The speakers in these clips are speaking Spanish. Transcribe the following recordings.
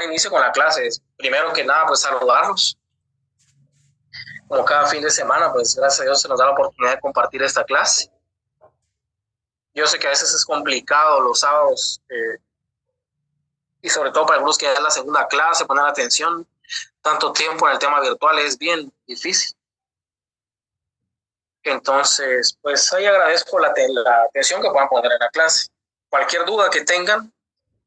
Inicio con la clase. Primero que nada, pues saludarlos. Como cada fin de semana, pues gracias a Dios se nos da la oportunidad de compartir esta clase. Yo sé que a veces es complicado los sábados, y sobre todo para algunos que es la segunda clase, poner atención. Tanto tiempo en el tema virtual es bien difícil. Entonces, pues ahí agradezco la atención que puedan poner en la clase. Cualquier duda que tengan,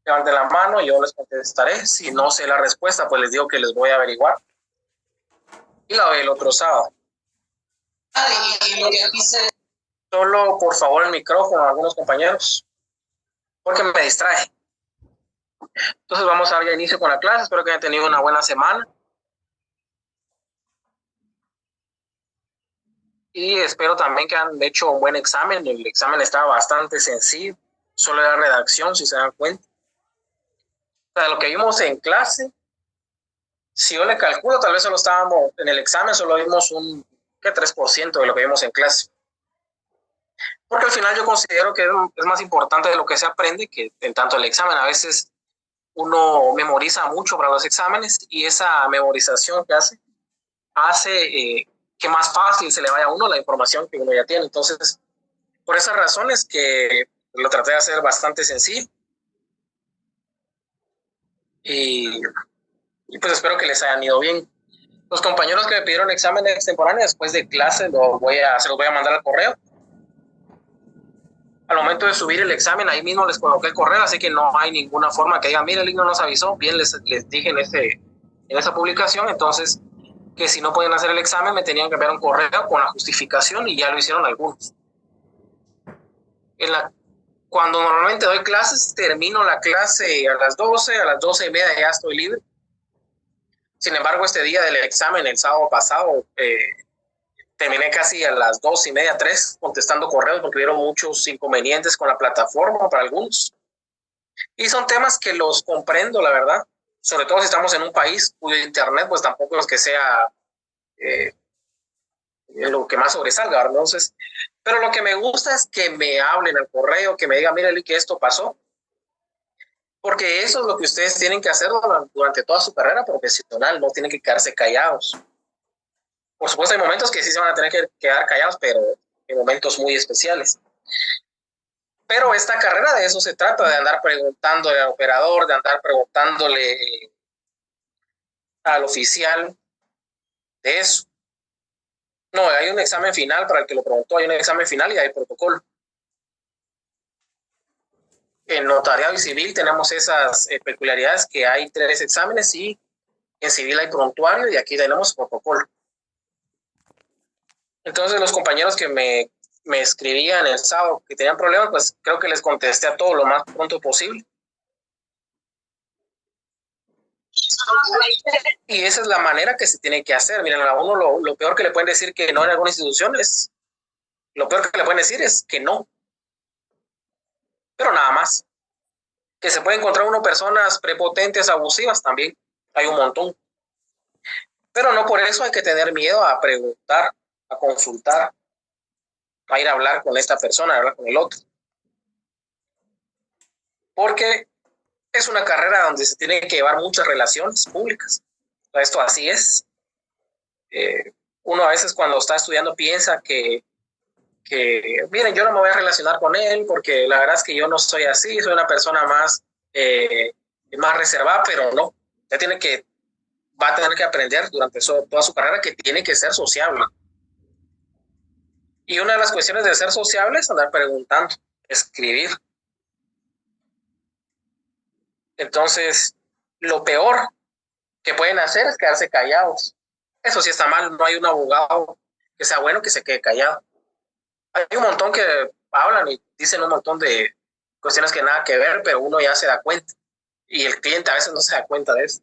levanten la mano y yo les contestaré. Si no sé la respuesta, pues les digo que les voy a averiguar. Y la doy el otro sábado. Solo, por favor, el micrófono a algunos compañeros, porque me distrae. Entonces vamos a dar ya inicio con la clase. Espero que hayan tenido una buena semana. Y espero también que han hecho un buen examen. El examen estaba bastante sencillo. Solo era redacción, si se dan cuenta. O sea, lo que vimos en clase, si yo le calculo, tal vez solo estábamos en el examen, solo vimos un 3% de lo que vimos en clase. Porque al final yo considero que es más importante de lo que se aprende que en tanto el examen. A veces uno memoriza mucho para los exámenes y esa memorización que hace que más fácil se le vaya a uno la información que uno ya tiene. Entonces, por esas razones que lo traté de hacer bastante sencillo. Y pues espero que les hayan ido bien. Los compañeros que me pidieron examen extemporáneo después de clase se los voy a mandar al correo. Al momento de subir el examen, ahí mismo les coloqué el correo, así que no hay ninguna forma que digan, mire, el link no nos avisó. Bien, les dije en esa publicación, entonces, que si no podían hacer el examen, me tenían que enviar un correo con la justificación y ya lo hicieron algunos. Cuando normalmente doy clases, termino la clase a las 12:30 ya estoy libre. Sin embargo, este día del examen, el sábado pasado, terminé casi a las 2:30, 3, contestando correos porque hubieron muchos inconvenientes con la plataforma para algunos. Y son temas que los comprendo, la verdad. Sobre todo si estamos en un país cuyo internet pues tampoco es que sea lo que más sobresalga, ¿verdad? Entonces, pero lo que me gusta es que me hablen al correo, que me digan, mira, Eli, que esto pasó. Porque eso es lo que ustedes tienen que hacer durante toda su carrera profesional. No tienen que quedarse callados. Por supuesto, hay momentos que sí se van a tener que quedar callados, pero en momentos muy especiales. Pero esta carrera de eso se trata, de andar preguntándole al operador, de andar preguntándole al oficial de eso. No, hay un examen final, para el que lo preguntó, hay un examen final y hay protocolo. En notariado y civil tenemos esas peculiaridades, que hay 3 exámenes y en civil hay prontuario y aquí tenemos protocolo. Entonces los compañeros que me escribían el sábado que tenían problemas, pues creo que les contesté a todo lo más pronto posible. Y esa es la manera que se tiene que hacer. Miren, a uno lo peor que le pueden decir que no en alguna institución es, lo peor que le pueden decir es que no. Pero nada más. Que se puede encontrar uno personas prepotentes, abusivas, también hay un montón. Pero no por eso hay que tener miedo a preguntar, a consultar, a ir a hablar con esta persona, a hablar con el otro. Porque es una carrera donde se tienen que llevar muchas relaciones públicas. Esto así es. Uno a veces cuando está estudiando piensa que miren, yo no me voy a relacionar con él porque la verdad es que yo no soy así, soy una persona más reservada, pero no. Va a tener que aprender durante toda su carrera que tiene que ser sociable. Y una de las cuestiones de ser sociable es andar preguntando, escribir. Entonces, lo peor que pueden hacer es quedarse callados. Eso sí está mal, no hay un abogado que sea bueno que se quede callado. Hay un montón que hablan y dicen un montón de cuestiones que nada que ver, pero uno ya se da cuenta. Y el cliente a veces no se da cuenta de eso.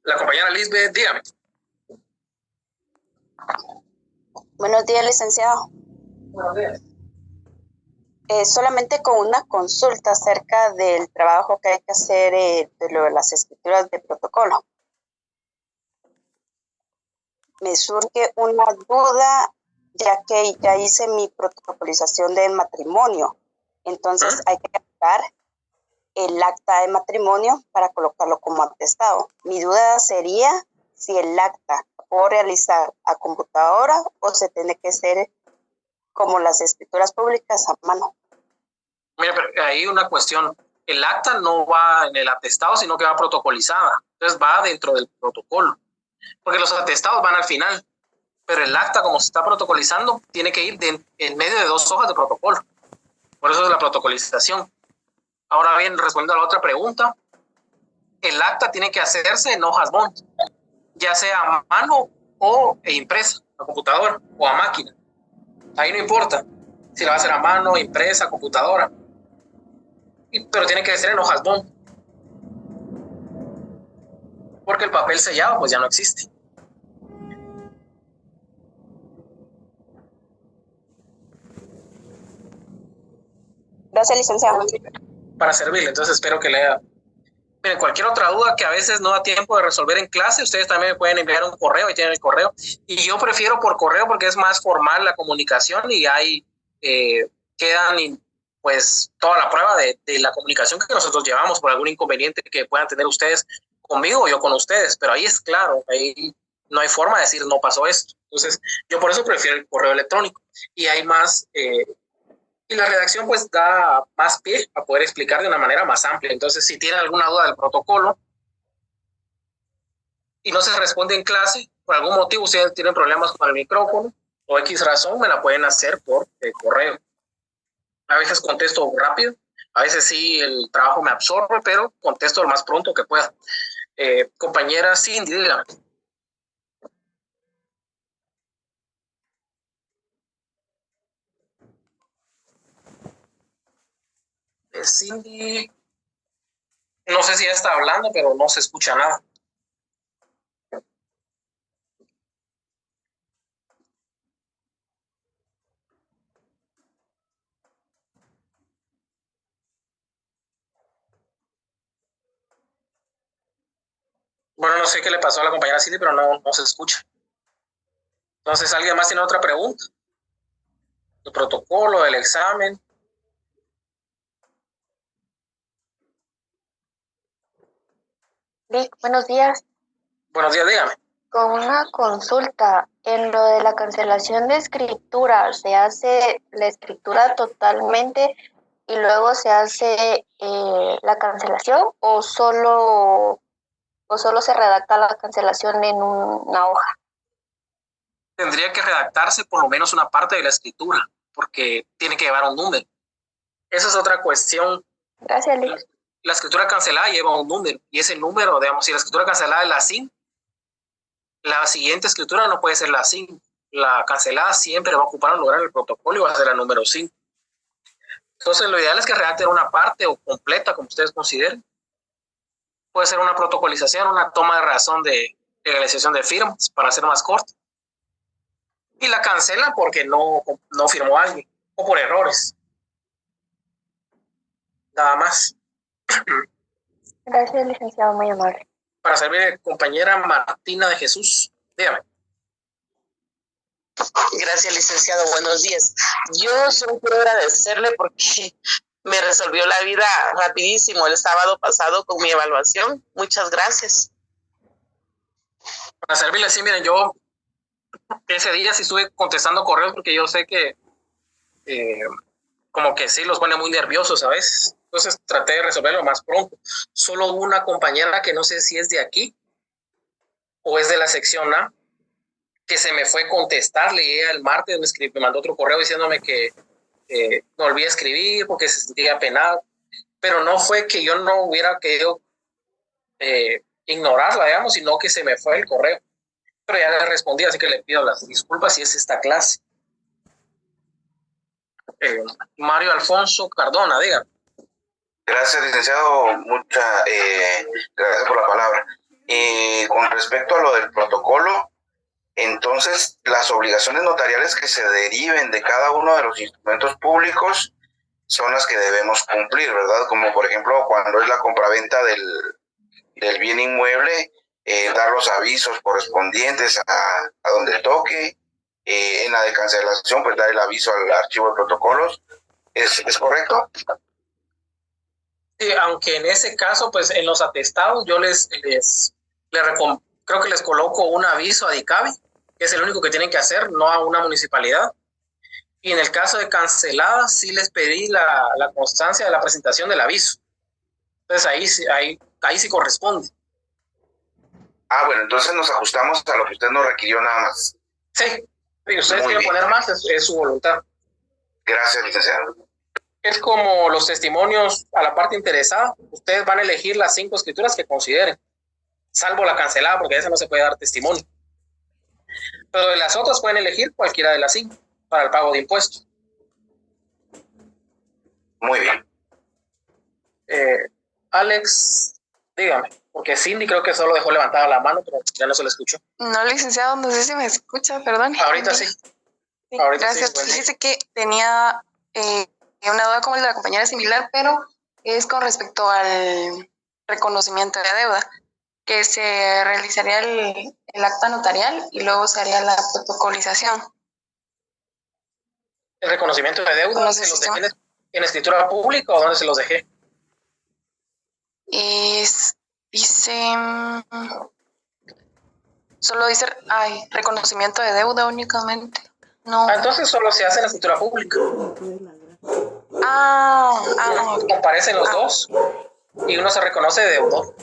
La compañera Lisbeth, dígame. Buenos días, licenciado. Buenos días. Solamente con una consulta acerca del trabajo que hay que hacer de lo de las escrituras de protocolo. Me surge una duda, ya que ya hice mi protocolización del matrimonio. Entonces hay que agregar el acta de matrimonio para colocarlo como atestado. Mi duda sería si el acta puedo realizar a computadora o se tiene que ser como las escrituras públicas a mano. Mira, pero hay una cuestión. El acta no va en el atestado, sino que va protocolizada. Entonces va dentro del protocolo. Porque los atestados van al final. Pero el acta, como se está protocolizando, tiene que ir en medio de 2 hojas de protocolo. Por eso es la protocolización. Ahora bien, respondiendo a la otra pregunta, el acta tiene que hacerse en hojas bond, ya sea a mano o impresa, a computadora o a máquina. Ahí no importa si la va a hacer a mano, impresa, computadora. Pero tiene que ser en hojas bond. Porque el papel sellado pues ya no existe. Gracias, licenciado. Para servirle, entonces espero que lea. Miren, cualquier otra duda que a veces no da tiempo de resolver en clase, ustedes también me pueden enviar un correo, y tienen el correo. Y yo prefiero por correo porque es más formal la comunicación y ahí quedan pues toda la prueba de la comunicación que nosotros llevamos por algún inconveniente que puedan tener ustedes conmigo o yo con ustedes. Pero ahí es claro, ahí no hay forma de decir no pasó esto. Entonces, yo por eso prefiero el correo electrónico. Y hay más... y la redacción pues da más pie a poder explicar de una manera más amplia. Entonces, si tienen alguna duda del protocolo y no se responde en clase, por algún motivo ustedes tienen problemas con el micrófono o X razón, me la pueden hacer por correo. A veces contesto rápido, a veces sí el trabajo me absorbe, pero contesto lo más pronto que pueda. Compañera Cindy, dígame. Cindy, no sé si ya está hablando, pero no se escucha nada. Bueno, no sé qué le pasó a la compañera Cindy, pero no se escucha. Entonces, ¿alguien más tiene otra pregunta? El protocolo, del examen. Vic, buenos días. Buenos días, dígame. Con una consulta, en lo de la cancelación de escritura, ¿se hace la escritura totalmente y luego se hace la cancelación o solo se redacta la cancelación en una hoja? Tendría que redactarse por lo menos una parte de la escritura, porque tiene que llevar un número. Esa es otra cuestión. Gracias, Liz. La escritura cancelada lleva un número, y ese número, digamos, si la escritura cancelada es la SIN, la siguiente escritura no puede ser la SIN. La cancelada siempre va a ocupar un lugar en el protocolo y va a ser la número 5. Entonces, lo ideal es que redacten una parte o completa, como ustedes consideren. Puede ser una protocolización, una toma de razón de legalización de firmas, para hacer más corto. Y la cancelan porque no firmó alguien, o por errores. Nada más. Gracias, licenciado, muy amable. Para servir, compañera Martina de Jesús. Dígame. Gracias, licenciado. Buenos días. Yo solo quiero agradecerle porque me resolvió la vida rapidísimo el sábado pasado con mi evaluación. Muchas gracias. Para servirle, sí, miren, yo ese día sí estuve contestando correos porque yo sé que como que sí los pone muy nerviosos a veces. Entonces traté de resolverlo más pronto. Solo una compañera que no sé si es de aquí o es de la sección A, que se me fue contestarle, y ella el martes me mandó otro correo diciéndome que me olvidé escribir porque se sentía penado, pero no fue que yo no hubiera querido ignorarla, digamos, sino que se me fue el correo. Pero ya le respondí, así que le pido las disculpas si es esta clase. Mario Alfonso Cardona, diga. Gracias, licenciado. Gracias por la palabra. Con respecto a lo del protocolo, entonces las obligaciones notariales que se deriven de cada uno de los instrumentos públicos son las que debemos cumplir, ¿verdad? Como por ejemplo cuando es la compraventa del bien inmueble, dar los avisos correspondientes a donde toque. En la de cancelación, pues dar el aviso al archivo de protocolos. ¿Es correcto? Sí, aunque en ese caso, pues en los atestados yo creo que les coloco un aviso a DICABI, que es el único que tienen que hacer, no a una municipalidad. Y en el caso de canceladas, sí les pedí la constancia de la presentación del aviso. Entonces ahí sí corresponde. Bueno, entonces nos ajustamos a lo que usted nos requirió nada más. Sí, si ustedes quieren poner más, es su voluntad. Gracias, licenciado. Es como los testimonios a la parte interesada. Ustedes van a elegir las 5 escrituras que consideren, salvo la cancelada, porque de esa no se puede dar testimonio. Pero de las otras pueden elegir cualquiera de las 5 para el pago de impuestos. Muy bien. Alex, dígame, porque Cindy creo que solo dejó levantada la mano, pero ya no se la escuchó. No, licenciado, no sé si me escucha, perdón. Ahorita sí. Sí, Ahorita gracias. sí, Fíjese que tenía una duda como la de la compañera similar, pero es con respecto al reconocimiento de deuda, que se realizaría el acta notarial y luego se haría la protocolización. ¿El reconocimiento de deuda se los dejé en escritura pública o dónde se los dejé? Solo dice reconocimiento de deuda únicamente. No. Entonces solo se hace en escritura pública. Comparecen los dos y uno se reconoce deudor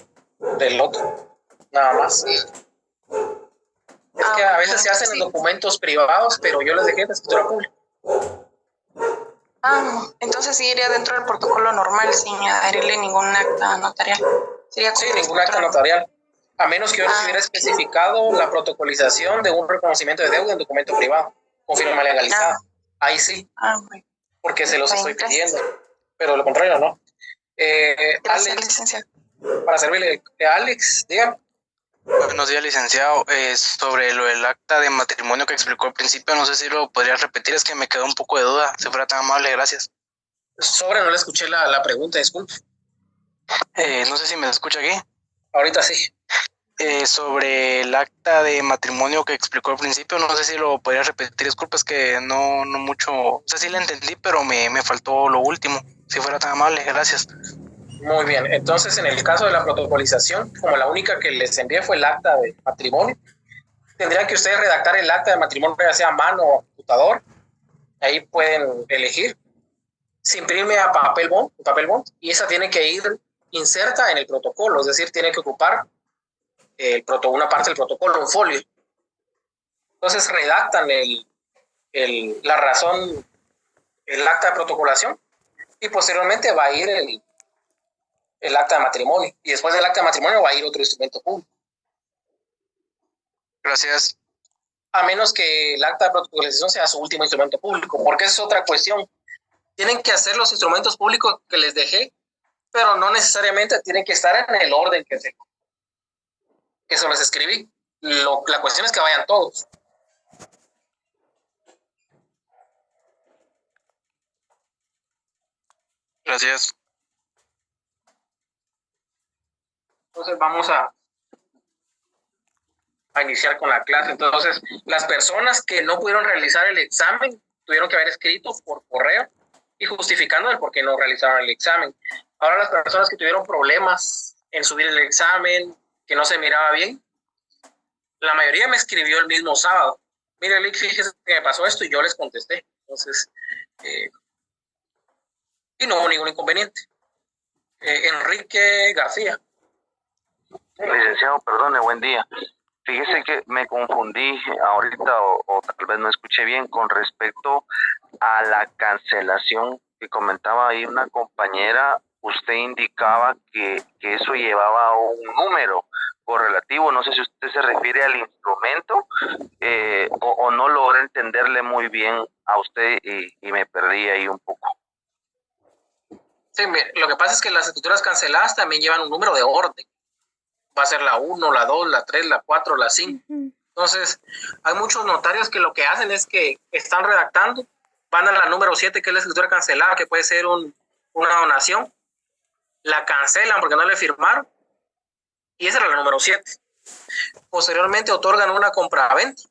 del otro, nada más. Es que a veces se hacen en documentos privados, pero yo les dejé en escritura pública. Entonces sí iría dentro del protocolo normal sin adherirle ningún acta notarial. Sí, ningún acta notarial. A menos que yo les hubiera especificado la protocolización de un reconocimiento de deuda en documento privado, con firma legalizada. Ahí sí. Porque se los estoy pidiendo. Pero lo contrario no. Gracias, Alex, licenciado. Para servirle. Alex, dígame. Buenos días, licenciado. Sobre lo del acta de matrimonio que explicó al principio, no sé si lo podría repetir, es que me quedó un poco de duda. Si fuera tan amable, gracias. No le escuché la pregunta, disculpe. No sé si me escucha aquí. Ahorita sí. Sobre el acta de matrimonio que explicó al principio, no sé si lo podría repetir. Disculpe, es que no mucho. O sea, sí le entendí, pero me faltó lo último. Si fuera tan amable, gracias. Muy bien, entonces en el caso de la protocolización, como la única que les envié fue el acta de matrimonio, tendrían que ustedes redactar el acta de matrimonio ya sea a mano o a computador. Ahí pueden elegir. Se imprime a papel bond, y esa tiene que ir inserta en el protocolo, es decir, tiene que ocupar una parte del protocolo, un folio. Entonces redactan la razón, el acta de protocolación, y posteriormente va a ir el acta de matrimonio, y después del acta de matrimonio va a ir otro instrumento público. Gracias. A menos que el acta de protocolización sea su último instrumento público, porque esa es otra cuestión. Tienen que hacer los instrumentos públicos que les dejé, pero no necesariamente tienen que estar en el orden que se les escribí. La cuestión es que vayan todos. Gracias. Entonces vamos a iniciar con la clase. Entonces, las personas que no pudieron realizar el examen tuvieron que haber escrito por correo y justificando el por qué no realizaron el examen. Ahora las personas que tuvieron problemas en subir el examen, que no se miraba bien, la mayoría me escribió el mismo sábado. Mire, Lick, fíjese que me pasó esto y yo les contesté. Entonces, y no hubo ningún inconveniente. Enrique García. Licenciado, perdone, buen día. Fíjese que me confundí ahorita o tal vez no escuché bien con respecto a la cancelación que comentaba ahí una compañera. Usted indicaba que eso llevaba un número correlativo. No sé si usted se refiere al instrumento o no logré entenderle muy bien a usted y me perdí ahí un poco. Sí, lo que pasa es que las escrituras canceladas también llevan un número de orden. Va a ser la 1, la 2, la 3, la 4, la 5. Entonces, hay muchos notarios que lo que hacen es que están redactando, van a la número 7, que es la escritura cancelada, que puede ser una donación, la cancelan porque no le firmaron, y esa era la número 7. Posteriormente otorgan una compraventa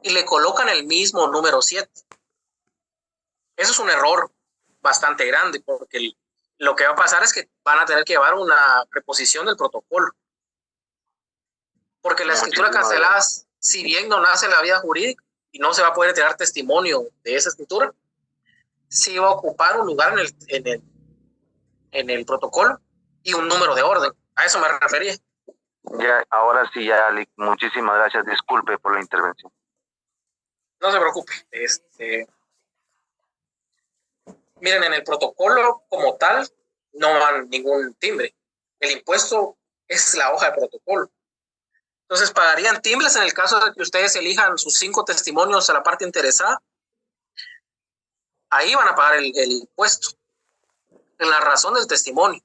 y le colocan el mismo número 7. Eso es un error bastante grande, porque Lo que va a pasar es que van a tener que llevar una preposición del protocolo. Porque la escritura cancelada, si bien no nace en la vida jurídica y no se va a poder entregar testimonio de esa escritura, sí va a ocupar un lugar en el protocolo y un número de orden. A eso me refería. Ya, ahora sí, ya, muchísimas gracias. Disculpe por la intervención. No se preocupe. Miren, en el protocolo como tal no van ningún timbre. El impuesto es la hoja de protocolo. Entonces pagarían timbres en el caso de que ustedes elijan sus 5 testimonios a la parte interesada. Ahí van a pagar el impuesto. En la razón del testimonio.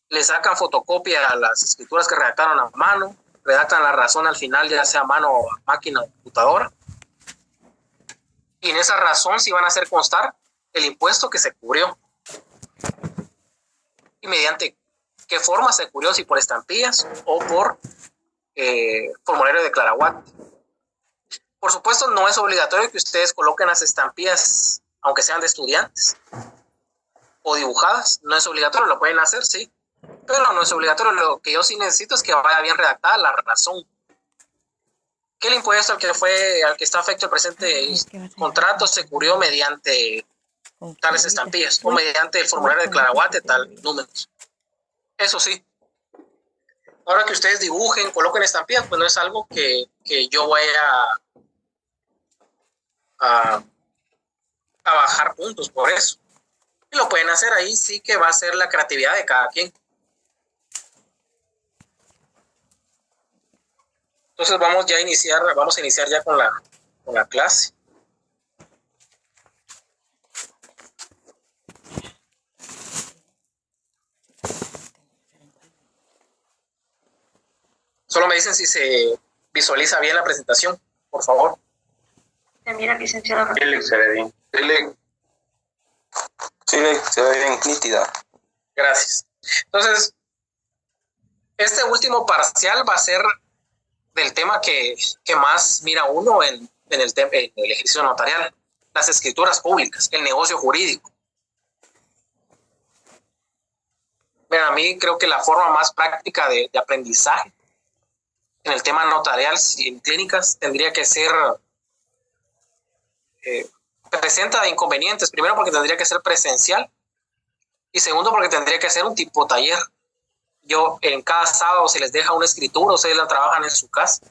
Le sacan fotocopia a las escrituras que redactaron a mano, redactan la razón al final, ya sea a mano o a máquina o computadora. Y en esa razón sí van a hacer constar el impuesto que se cubrió. Y mediante qué forma se cubrió, si por estampillas o por formulario de claraguate. Por supuesto, no es obligatorio que ustedes coloquen las estampillas, aunque sean de estudiantes o dibujadas. No es obligatorio, lo pueden hacer, sí. Pero no es obligatorio. Lo que yo sí necesito es que vaya bien redactada la razón. Que el impuesto al que está afecto el presente contrato se cubrió mediante tales estampillas o mediante el formulario de claraguate, tal números. Eso sí. Ahora que ustedes dibujen, coloquen estampillas, pues no es algo que yo voy a bajar puntos por eso. Y lo pueden hacer ahí, sí que va a ser la creatividad de cada quien. Entonces vamos a iniciar ya con la clase. Solo me dicen si se visualiza bien la presentación, por favor. Mira, licenciado. Sí, se ve bien. Sí, se ve bien, nítida. Gracias. Entonces, este último parcial va a ser del tema que más mira uno en el ejercicio notarial, las escrituras públicas, el negocio jurídico. Mira, a mí creo que la forma más práctica de aprendizaje en el tema notarial en clínicas tendría que ser presenta inconvenientes. Primero, porque tendría que ser presencial, y segundo, porque tendría que ser un tipo taller. En cada sábado se les deja una escritura, ustedes la trabajan en su casa,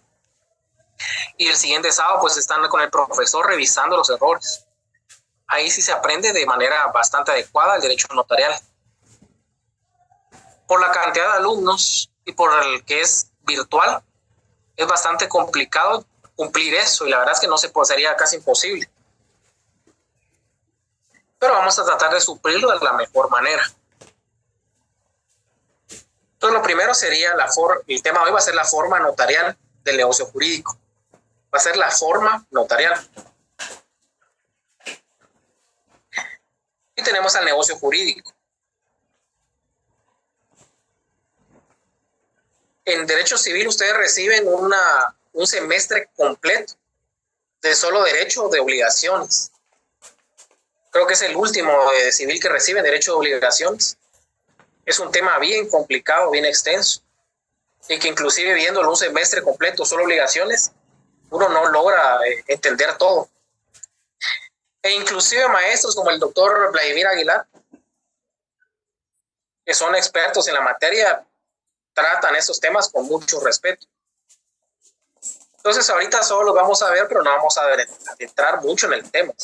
y el siguiente sábado pues están con el profesor revisando los errores. Ahí sí se aprende de manera bastante adecuada el derecho notarial. Por la cantidad de alumnos y por el que es virtual, es bastante complicado cumplir eso, y la verdad es que sería casi imposible. Pero vamos a tratar de suplirlo de la mejor manera. Entonces, lo primero sería el tema de hoy va a ser la forma notarial del negocio jurídico. Va a ser la forma notarial. Y tenemos al negocio jurídico. En Derecho Civil ustedes reciben un semestre completo de solo derecho de obligaciones. Creo que es el último de civil que reciben derecho de obligaciones. Es un tema bien complicado, bien extenso, y que inclusive viéndolo un semestre completo, solo obligaciones, uno no logra entender todo. E inclusive maestros como el doctor Vladimir Aguilar, que son expertos en la materia, tratan esos temas con mucho respeto. Entonces ahorita solo los vamos a ver, pero no vamos a entrar mucho en el tema.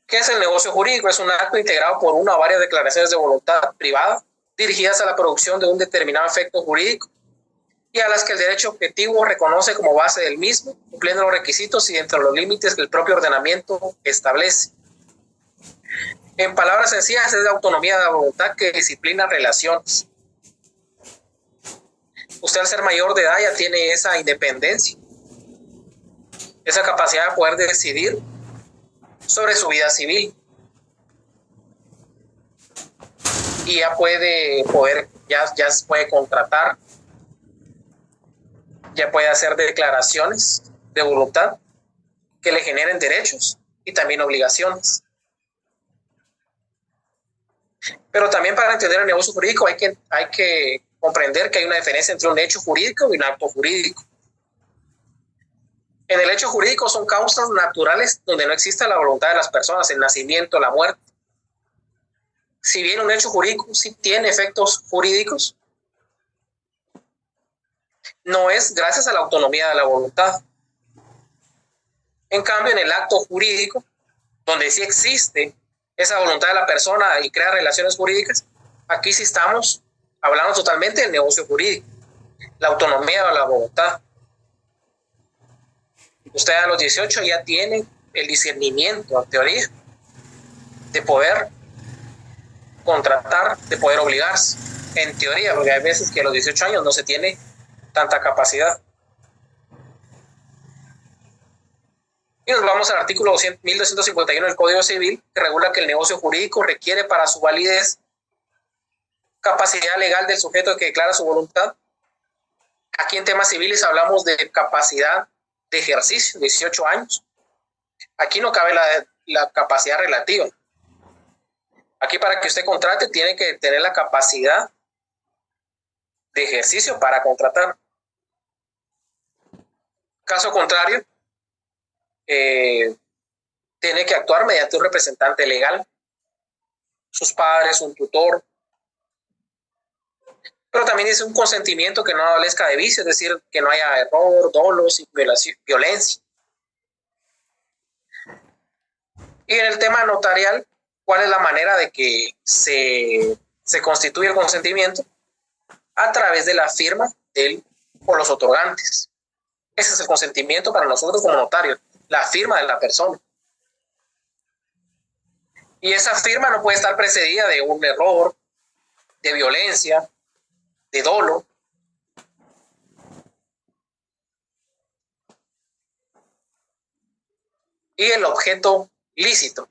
¿Qué es el negocio jurídico? Es un acto integrado por una o varias declaraciones de voluntad privada dirigidas a la producción de un determinado efecto jurídico y a las que el derecho objetivo reconoce como base del mismo, cumpliendo los requisitos y dentro de los límites que el propio ordenamiento establece. En palabras sencillas, es la autonomía de la voluntad que disciplina relaciones. Usted, al ser mayor de edad, ya tiene esa independencia, esa capacidad de poder decidir sobre su vida civil, y ya puede contratar, ya puede hacer declaraciones de voluntad que le generen derechos y también obligaciones. Pero también para entender el negocio jurídico hay que comprender que hay una diferencia entre un hecho jurídico y un acto jurídico. En el hecho jurídico son causas naturales donde no existe la voluntad de las personas, el nacimiento, la muerte. Si bien un hecho jurídico sí tiene efectos jurídicos, no es gracias a la autonomía de la voluntad. En cambio, en el acto jurídico, donde sí existe esa voluntad de la persona y crea relaciones jurídicas, aquí sí estamos hablando totalmente del negocio jurídico, la autonomía de la voluntad. Usted a los 18 ya tiene el discernimiento, en teoría, de poder contratar, de poder obligarse, en teoría, porque hay veces que a los 18 años no se tiene tanta capacidad. Y nos vamos al artículo 1251 del Código Civil, que regula que el negocio jurídico requiere para su validez capacidad legal del sujeto que declara su voluntad. Aquí en temas civiles hablamos de capacidad de ejercicio, 18 años. Aquí no cabe la capacidad relativa. Aquí para que usted contrate tiene que tener la capacidad de ejercicio para contratar. Caso contrario, tiene que actuar mediante un representante legal, sus padres, un tutor. Pero también es un consentimiento que no adolezca de vicio, es decir, que no haya error, dolos y violencia. Y en el tema notarial, ¿cuál es la manera de que se constituye el consentimiento? A través de la firma por los otorgantes. Ese es el consentimiento para nosotros como notarios, la firma de la persona. Y esa firma no puede estar precedida de un error, de violencia, de dolo. Y el objeto lícito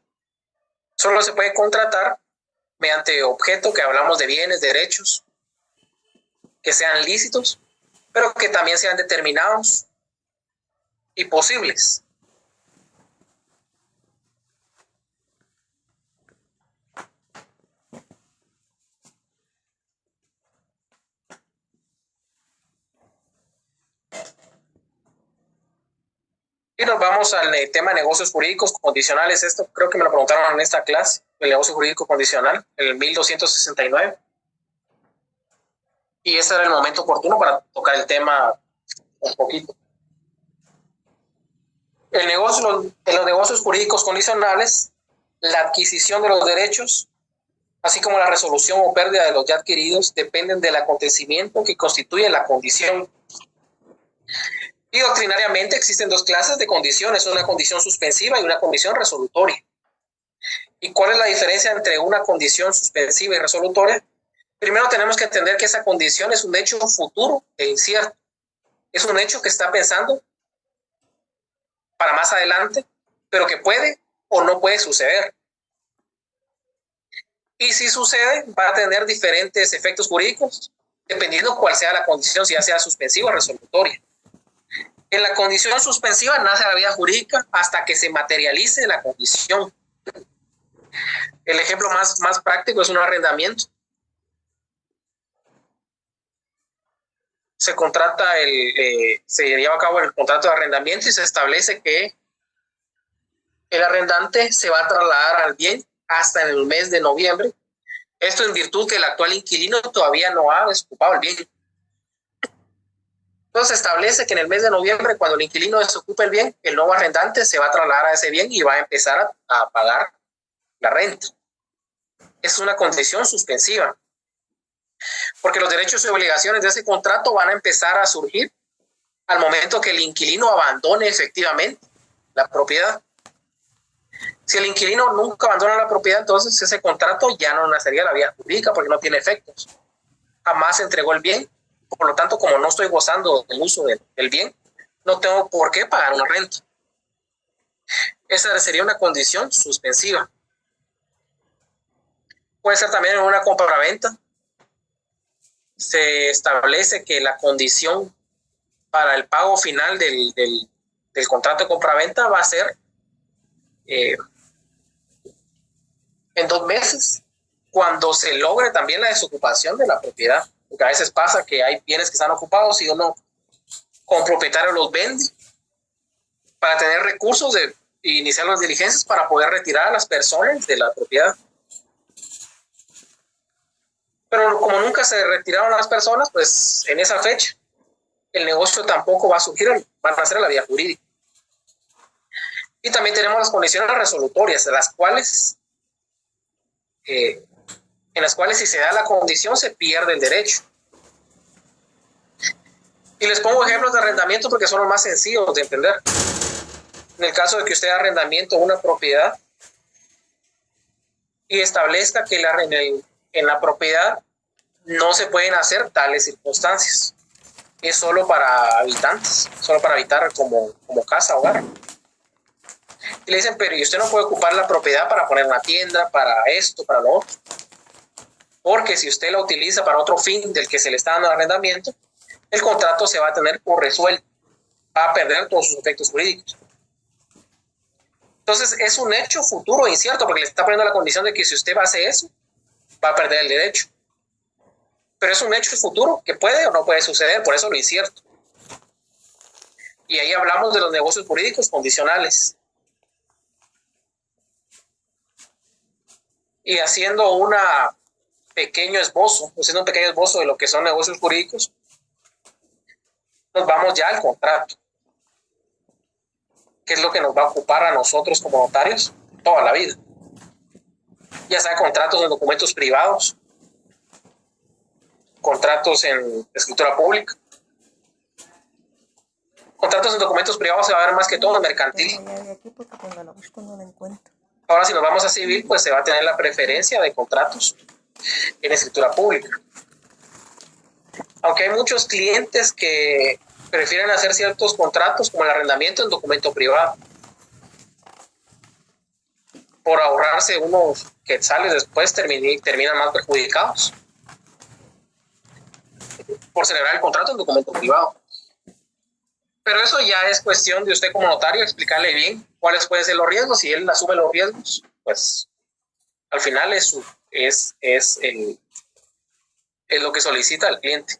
solo se puede contratar mediante objeto, que hablamos de bienes, derechos, que sean lícitos, pero que también sean determinados y posibles. Y nos vamos al tema de negocios jurídicos condicionales. Esto creo que me lo preguntaron en esta clase, el negocio jurídico condicional, el 1269. Y este era el momento oportuno para tocar el tema un poquito. En los negocios jurídicos condicionales, la adquisición de los derechos, así como la resolución o pérdida de los ya adquiridos, dependen del acontecimiento que constituye la condición. Y doctrinariamente existen dos clases de condiciones, una condición suspensiva y una condición resolutoria. ¿Y cuál es la diferencia entre una condición suspensiva y resolutoria? Primero tenemos que entender que esa condición es un hecho futuro e incierto. Es un hecho que está pensando para más adelante, pero que puede o no puede suceder. Y si sucede, va a tener diferentes efectos jurídicos, dependiendo cuál sea la condición, si ya sea suspensiva o resolutoria. En la condición suspensiva nace la vida jurídica hasta que se materialice la condición. El ejemplo más práctico es un arrendamiento. Se lleva a cabo el contrato de arrendamiento y se establece que el arrendante se va a trasladar al bien hasta en el mes de noviembre. Esto en virtud que el actual inquilino todavía no ha desocupado el bien. Entonces se establece que en el mes de noviembre, cuando el inquilino desocupe el bien, el nuevo arrendante se va a trasladar a ese bien y va a empezar a pagar la renta. Es una condición suspensiva, porque los derechos y obligaciones de ese contrato van a empezar a surgir al momento que el inquilino abandone efectivamente la propiedad. Si el inquilino nunca abandona la propiedad, entonces ese contrato ya no nacería la vía jurídica porque no tiene efectos. Jamás entregó el bien. Por lo tanto, como no estoy gozando del uso del bien, no tengo por qué pagar una renta. Esa sería una condición suspensiva. Puede ser también en una compraventa. Se establece que la condición para el pago final del contrato de compraventa va a ser en 2 meses cuando se logre también la desocupación de la propiedad, porque a veces pasa que hay bienes que están ocupados y uno como propietario los vende para tener recursos de iniciar las diligencias para poder retirar a las personas de la propiedad. Pero como nunca se retiraron las personas, pues en esa fecha el negocio tampoco va a surgir, va a nacer a la vía jurídica. Y también tenemos las condiciones resolutorias, en las cuales si se da la condición se pierde el derecho. Y les pongo ejemplos de arrendamiento porque son los más sencillos de entender. En el caso de que usted arrendamiento una propiedad y establezca que en la propiedad no se pueden hacer tales circunstancias. Es solo para habitantes, solo para habitar como casa, hogar. Y le dicen, pero ¿y usted no puede ocupar la propiedad para poner una tienda, para esto, para lo otro? Porque si usted la utiliza para otro fin del que se le está dando el arrendamiento, el contrato se va a tener por resuelto, va a perder todos sus efectos jurídicos. Entonces es un hecho futuro incierto porque le está poniendo la condición de que si usted va a hacer eso, va a perder el derecho. Pero es un hecho futuro que puede o no puede suceder, por eso lo incierto. Y ahí hablamos de los negocios jurídicos condicionales. Y haciendo un pequeño esbozo de lo que son negocios jurídicos, nos vamos ya al contrato. ¿Qué es lo que nos va a ocupar a nosotros como notarios toda la vida? Ya sea contratos en documentos privados, contratos en escritura pública. Contratos en documentos privados se va a ver más que todo en mercantil. Ahora, si nos vamos a civil, pues se va a tener la preferencia de contratos en escritura pública. Aunque hay muchos clientes que prefieren hacer ciertos contratos, como el arrendamiento en documento privado, por ahorrarse unos quetzales después, terminan más perjudicados por celebrar el contrato en documento privado. Pero eso ya es cuestión de usted como notario explicarle bien cuáles pueden ser los riesgos. Si él asume los riesgos, pues al final es lo que solicita el cliente.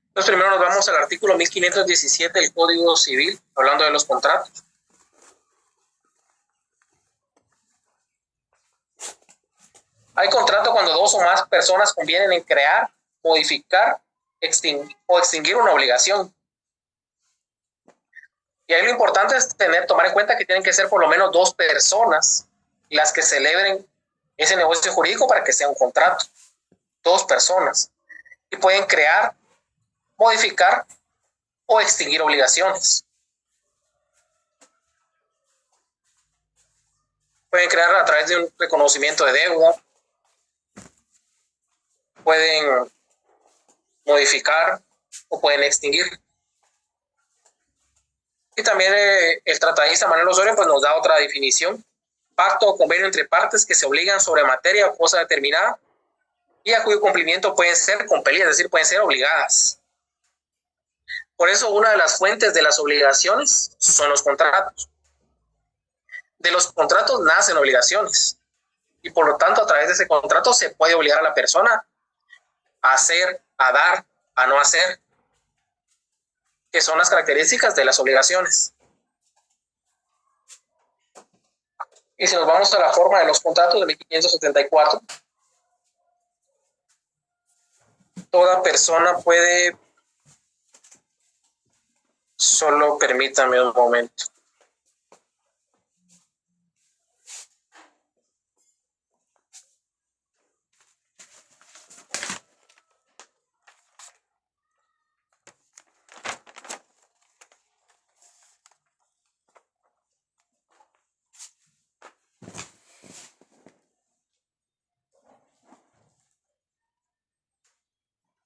Entonces primero nos vamos al artículo 1517 del Código Civil, hablando de los contratos. Hay contrato cuando dos o más personas convienen en crear, modificar o extinguir una obligación. Y ahí lo importante es tomar en cuenta que tienen que ser por lo menos dos personas las que celebren ese negocio jurídico para que sea un contrato. Dos personas. Y pueden crear, modificar o extinguir obligaciones. Pueden crear a través de un reconocimiento de deuda. Pueden modificar o pueden extinguir. Y también el tratadista Manuel Osorio pues nos da otra definición: pacto o convenio entre partes que se obligan sobre materia o cosa determinada y a cuyo cumplimiento pueden ser compelidas, es decir, pueden ser obligadas. Por eso una de las fuentes de las obligaciones son los contratos. De los contratos nacen obligaciones y por lo tanto a través de ese contrato se puede obligar a la persona a hacer, a dar, a no hacer, que son las características de las obligaciones. Y si nos vamos a la forma de los contratos de 1574, toda persona puede, solo permítame un momento.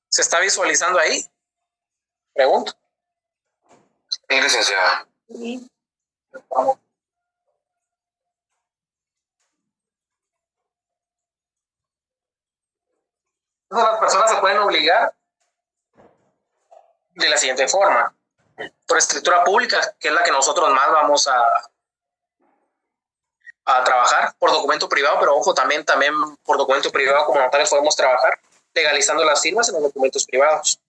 ¿Se está visualizando ahí? Pregunto. Sí, licenciado. Sí. Entonces las personas se pueden obligar de la siguiente forma: por escritura pública, que es la que nosotros más vamos a trabajar por documento privado, pero ojo, también por documento privado como notarios podemos trabajar legalizando las firmas en los documentos privados.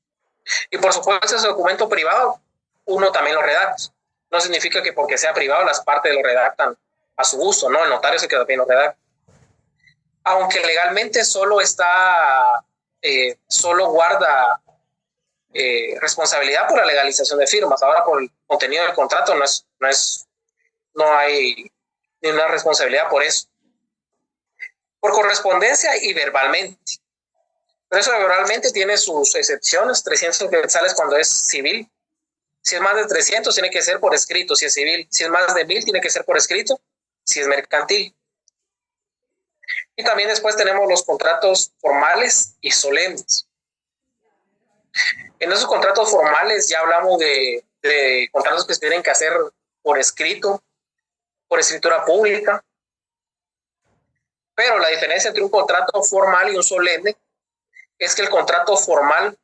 Y por supuesto ese documento privado uno también lo redacta. No significa que porque sea privado las partes lo redactan a su gusto, ¿no? El notario es el que también lo redacta. Aunque legalmente solo guarda responsabilidad por la legalización de firmas. Ahora por el contenido del contrato no hay ninguna responsabilidad por eso. Por correspondencia y verbalmente. Pero eso verbalmente tiene sus excepciones. 300 quetzales cuando es civil. Si es más de 300 tiene que ser por escrito, si es civil. Si es más de 1000 tiene que ser por escrito, si es mercantil. Y también después tenemos los contratos formales y solemnes. En esos contratos formales ya hablamos de contratos que se tienen que hacer por escrito, por escritura pública. Pero la diferencia entre un contrato formal y un solemne es que el contrato formal,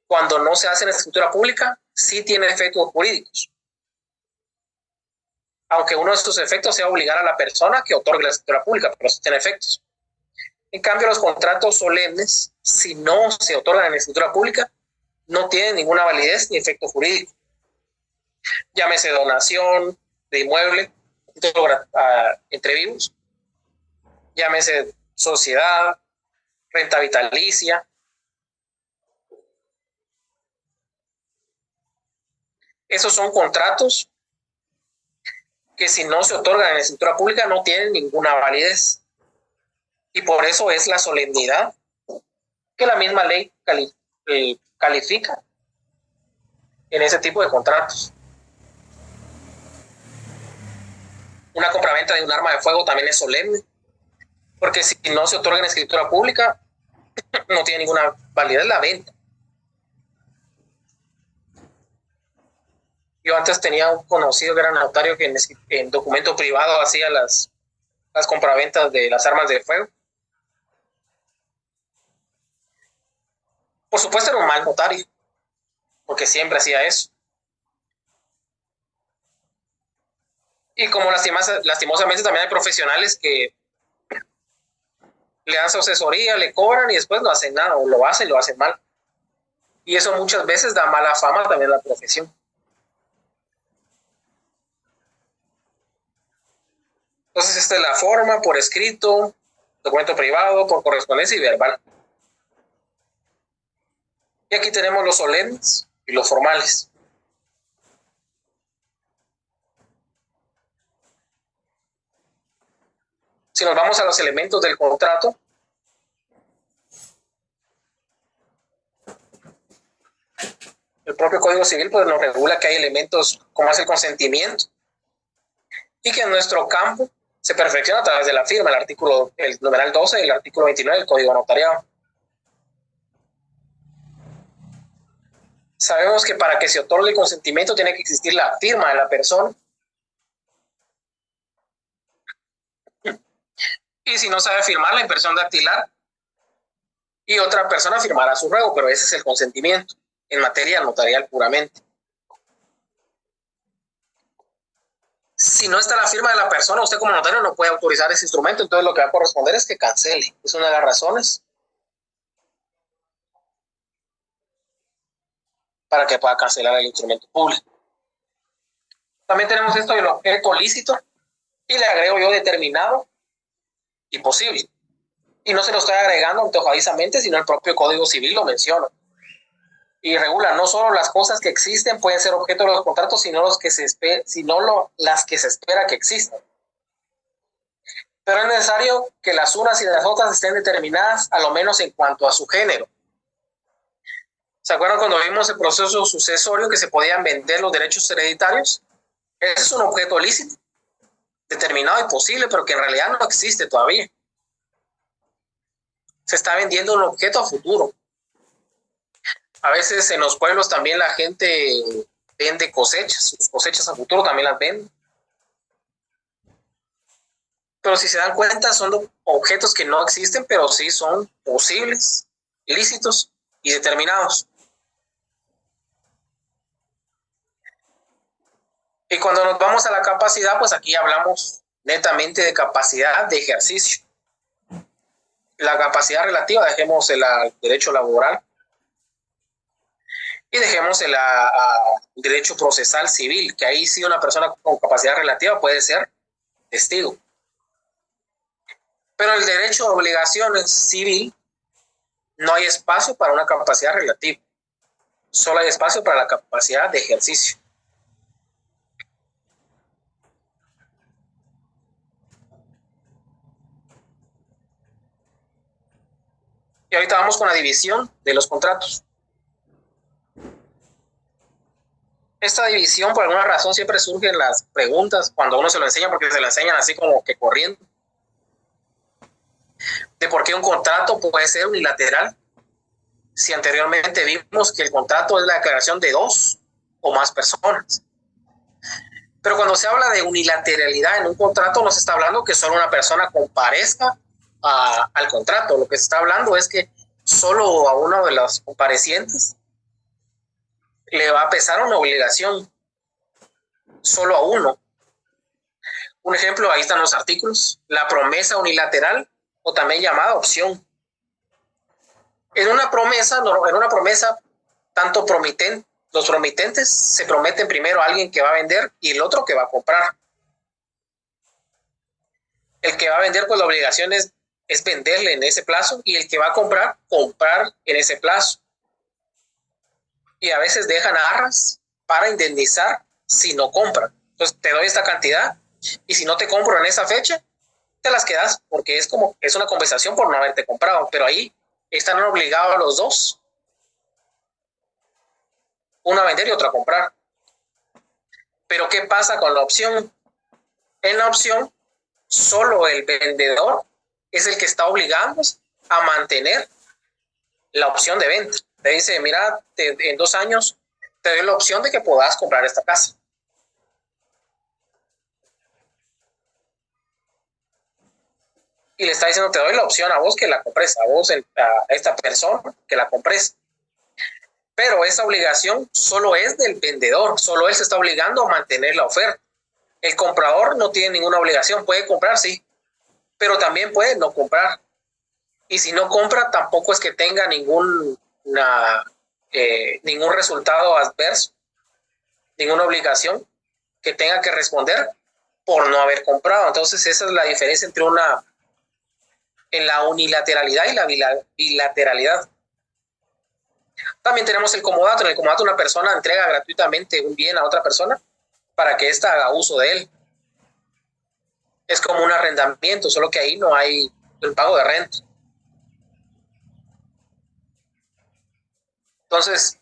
cuando no se hace en escritura pública, sí tiene efectos jurídicos. Aunque uno de estos efectos sea obligar a la persona que otorgue la escritura pública, pero sí tiene efectos. En cambio, los contratos solemnes, si no se otorgan en escritura pública, no tienen ninguna validez ni efecto jurídico. Llámese donación de inmueble entre vivos, llámese sociedad, renta vitalicia. Esos son contratos que si no se otorgan en la escritura pública no tienen ninguna validez. Y por eso es la solemnidad que la misma ley califica en ese tipo de contratos. Una compraventa de un arma de fuego también es solemne, porque si no se otorga en escritura pública, no tiene ninguna validez la venta. Yo antes tenía un conocido que era notario que en documento privado hacía las compraventas de las armas de fuego. Por supuesto era un mal notario, porque siempre hacía eso. Y como lastimosamente también hay profesionales que le dan su asesoría, le cobran y después no hacen nada, o lo hacen mal. Y eso muchas veces da mala fama también a la profesión. Entonces esta es la forma: por escrito, documento privado, por correspondencia y verbal. Y aquí tenemos los solemnes y los formales. Si nos vamos a los elementos del contrato, el propio Código Civil pues nos regula que hay elementos como es el consentimiento y que en nuestro campo se perfecciona a través de la firma, el numeral 12 y el artículo 29 del Código Notariado. Sabemos que para que se otorgue el consentimiento tiene que existir la firma de la persona. Y si no sabe firmar, la impresión dactilar. Y otra persona firmará su ruego, pero ese es el consentimiento en materia notarial puramente. Si no está la firma de la persona, usted como notario no puede autorizar ese instrumento, entonces lo que va a corresponder es que cancele. Es una de las razones para que pueda cancelar el instrumento público. También tenemos esto del objeto lícito y le agrego yo determinado y posible. Y no se lo estoy agregando antojadizamente, sino el propio Código Civil lo menciona. Y regula no solo las cosas que existen pueden ser objeto de los contratos, sino las que se espera que existan. Pero es necesario que las unas y las otras estén determinadas, a lo menos en cuanto a su género. ¿Se acuerdan cuando vimos el proceso sucesorio que se podían vender los derechos hereditarios? Ese es un objeto lícito, determinado y posible, pero que en realidad no existe todavía. Se está vendiendo un objeto a futuro. A veces en los pueblos también la gente vende cosechas, sus cosechas a futuro también las venden. Pero si se dan cuenta, son objetos que no existen, pero sí son posibles, lícitos y determinados. Y cuando nos vamos a la capacidad, pues aquí hablamos netamente de capacidad de ejercicio. La capacidad relativa, dejemos el derecho laboral y dejemos el derecho procesal civil, que ahí sí una persona con capacidad relativa puede ser testigo. Pero el derecho de obligaciones civil no hay espacio para una capacidad relativa. Solo hay espacio para la capacidad de ejercicio. Y ahorita vamos con la división de los contratos. Esta división, por alguna razón, siempre surgen las preguntas cuando uno se lo enseña, porque se lo enseñan así como que corriendo. De por qué un contrato puede ser unilateral, si anteriormente vimos que el contrato es la declaración de dos o más personas. Pero cuando se habla de unilateralidad en un contrato, no se está hablando que solo una persona comparezca al contrato. Lo que se está hablando es que solo a uno de los comparecientes le va a pesar una obligación, solo a uno. Un ejemplo, ahí están los artículos: la promesa unilateral, o también llamada opción. En una promesa, tanto los promitentes se prometen primero a alguien que va a vender y el otro que va a comprar. El que va a vender, pues la obligación es venderle en ese plazo, y el que va a comprar en ese plazo. Y a veces dejan arras para indemnizar si no compran. Entonces te doy esta cantidad y si no te compro en esa fecha, te las quedas, porque es una compensación por no haberte comprado. Pero ahí están obligados los dos, uno a vender y otro a comprar. Pero ¿qué pasa con la opción? En la opción, solo el vendedor es el que está obligado a mantener la opción de venta. Te dice: mira, en 2 años te doy la opción de que puedas comprar esta casa. Y le está diciendo: te doy la opción a vos que la compres, a vos, a esta persona que la compres. Pero esa obligación solo es del vendedor, solo él se está obligando a mantener la oferta. El comprador no tiene ninguna obligación, puede comprar, sí, pero también puede no comprar. Y si no compra, tampoco es que tenga ningún resultado adverso, ninguna obligación que tenga que responder por no haber comprado. Entonces esa es la diferencia entre en la unilateralidad y la bilateralidad. También tenemos el comodato. En el comodato una persona entrega gratuitamente un bien a otra persona para que ésta haga uso de él. Es como un arrendamiento, solo que ahí no hay el pago de renta. Entonces,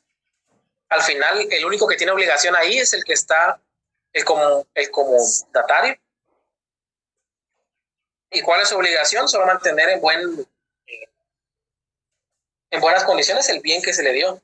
al final, el único que tiene obligación ahí es el que está, el comodatario. ¿Y cuál es su obligación? Solo mantener en buenas condiciones el bien que se le dio.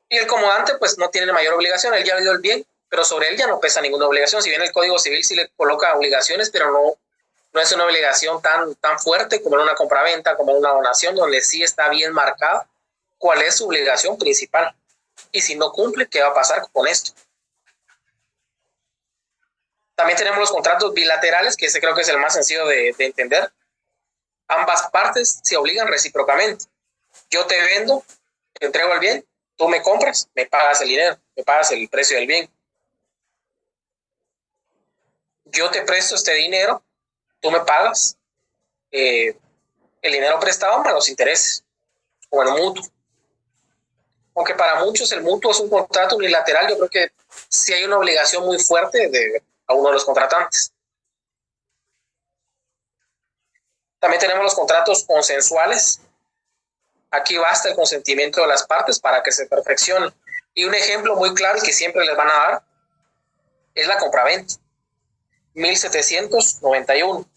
Y el comodante, pues no tiene mayor obligación, él ya le dio el bien, pero sobre él ya no pesa ninguna obligación. Si bien el Código Civil sí le coloca obligaciones, pero no es una obligación tan fuerte como en una compraventa, como en una donación, donde sí está bien marcada cuál es su obligación principal. Y si no cumple, ¿qué va a pasar con esto? También tenemos los contratos bilaterales, que ese creo que es el más sencillo de entender. Ambas partes se obligan recíprocamente. Yo te vendo, te entrego el bien, tú me compras, me pagas el dinero, me pagas el precio del bien. Yo te presto este dinero, tú me pagas el dinero prestado más los intereses, o el mutuo. Aunque para muchos el mutuo es un contrato unilateral, yo creo que sí hay una obligación muy fuerte a uno de los contratantes. También tenemos los contratos consensuales. Aquí basta el consentimiento de las partes para que se perfeccione. Y un ejemplo muy claro que siempre les van a dar es la compraventa. 1791.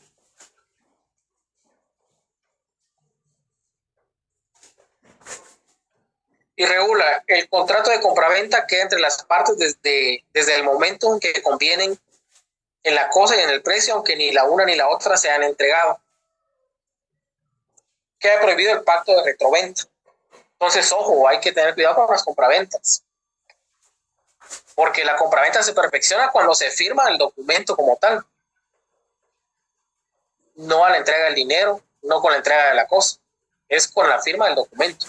Y regula: el contrato de compraventa queda entre las partes desde el momento en que convienen en la cosa y en el precio, aunque ni la una ni la otra se han entregado. Queda prohibido el pacto de retroventa. Entonces, ojo, hay que tener cuidado con las compraventas, porque la compraventa se perfecciona cuando se firma el documento como tal, no a la entrega del dinero, no con la entrega de la cosa, es con la firma del documento.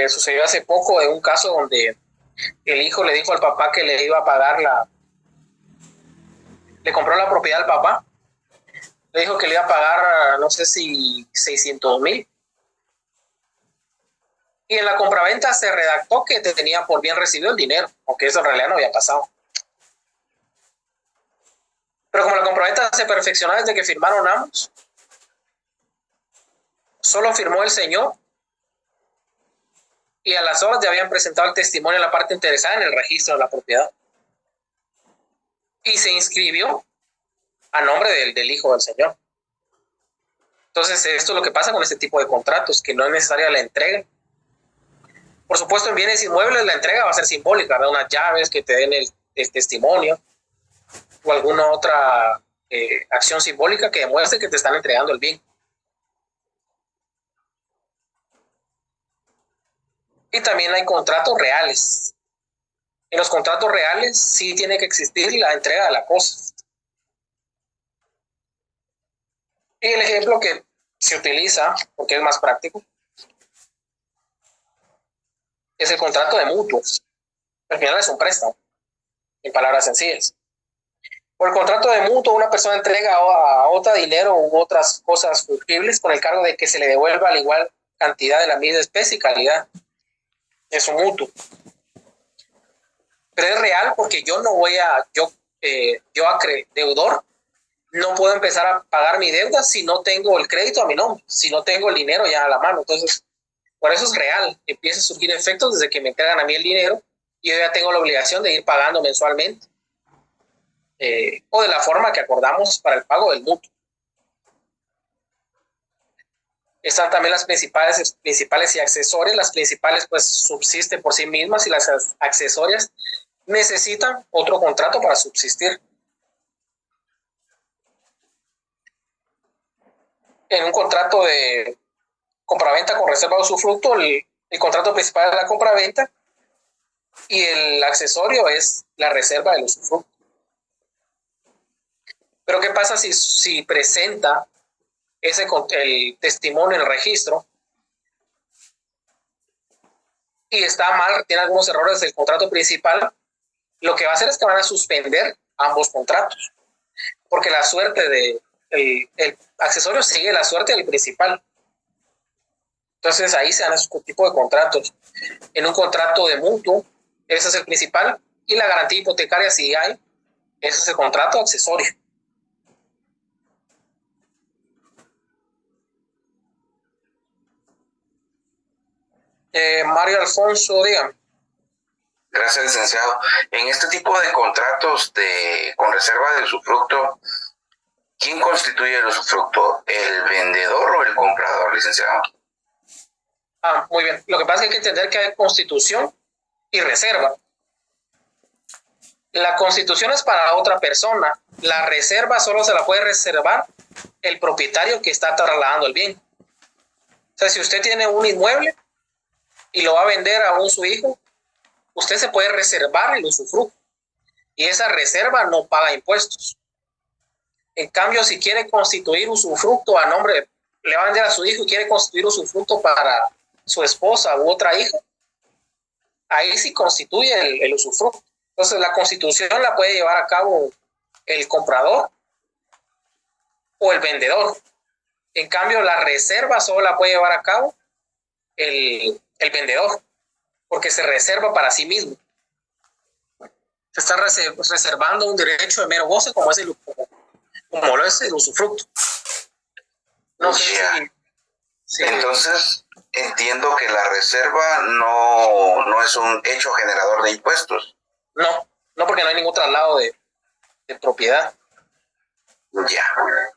Sucedió hace poco de un caso donde el hijo le dijo al papá que le iba a pagar le compró la propiedad al papá, le dijo que le iba a pagar, no sé si 600,000, y en la compraventa se redactó que te tenía por bien recibido el dinero, aunque eso en realidad no había pasado. Pero como la compraventa se perfeccionó desde que firmaron ambos, solo firmó el señor y a las horas ya habían presentado el testimonio a la parte interesada en el registro de la propiedad. Y se inscribió a nombre del hijo del señor. Entonces, esto es lo que pasa con este tipo de contratos, que no es necesaria la entrega. Por supuesto, en bienes inmuebles la entrega va a ser simbólica, ¿verdad? Unas llaves que te den el testimonio o alguna otra acción simbólica que demuestre que te están entregando el bien. Y también hay contratos reales. En los contratos reales sí tiene que existir la entrega de la cosa. Y el ejemplo que se utiliza, porque es más práctico, es el contrato de mutuos. Al final es un préstamo, en palabras sencillas. Por el contrato de mutuo, una persona entrega a otra dinero u otras cosas fungibles con el cargo de que se le devuelva la igual cantidad de la misma especie y calidad. Es un mutuo. Pero es real porque yo no voy a, deudor, no puedo empezar a pagar mi deuda si no tengo el crédito a mi nombre, si no tengo el dinero ya a la mano. Entonces, por eso es real. Empieza a surgir efectos desde que me entregan a mí el dinero y yo ya tengo la obligación de ir pagando mensualmente. O de la forma que acordamos para el pago del mutuo. Están también las principales y accesorias. Las principales pues subsisten por sí mismas y las accesorias necesitan otro contrato para subsistir. En un contrato de compraventa con reserva de usufructo, el contrato principal es la compraventa y el accesorio es la reserva del usufructo. Pero ¿qué pasa si presenta el testimonio en el registro y está mal, tiene algunos errores del contrato principal? Lo que va a hacer es que van a suspender ambos contratos, porque la suerte el accesorio sigue la suerte del principal. Entonces ahí se dan esos tipos de contratos. En un contrato de mutuo, ese es el principal, y la garantía hipotecaria, si hay, ese es el contrato accesorio. Mario Alfonso, dígame. Gracias, licenciado. En este tipo de contratos con reserva de usufructo, ¿quién constituye el usufructo? ¿El vendedor o el comprador, licenciado? Muy bien. Lo que pasa es que hay que entender que hay constitución y reserva. La constitución es para otra persona. La reserva solo se la puede reservar el propietario que está trasladando el bien. O sea, si usted tiene un inmueble y lo va a vender a su hijo, usted se puede reservar el usufructo y esa reserva no paga impuestos. En cambio, si quiere constituir usufructo a nombre, le va a vender a su hijo y quiere constituir usufructo para su esposa u otra hija, ahí sí constituye el usufructo. Entonces, la constitución la puede llevar a cabo el comprador o el vendedor. En cambio, la reserva solo la puede llevar a cabo el vendedor, porque se reserva para sí mismo. Se está reservando un derecho de mero goce como lo es el usufructo. No sé si... Entonces, entiendo que la reserva no es un hecho generador de impuestos. No, porque no hay ningún traslado de propiedad. Ya,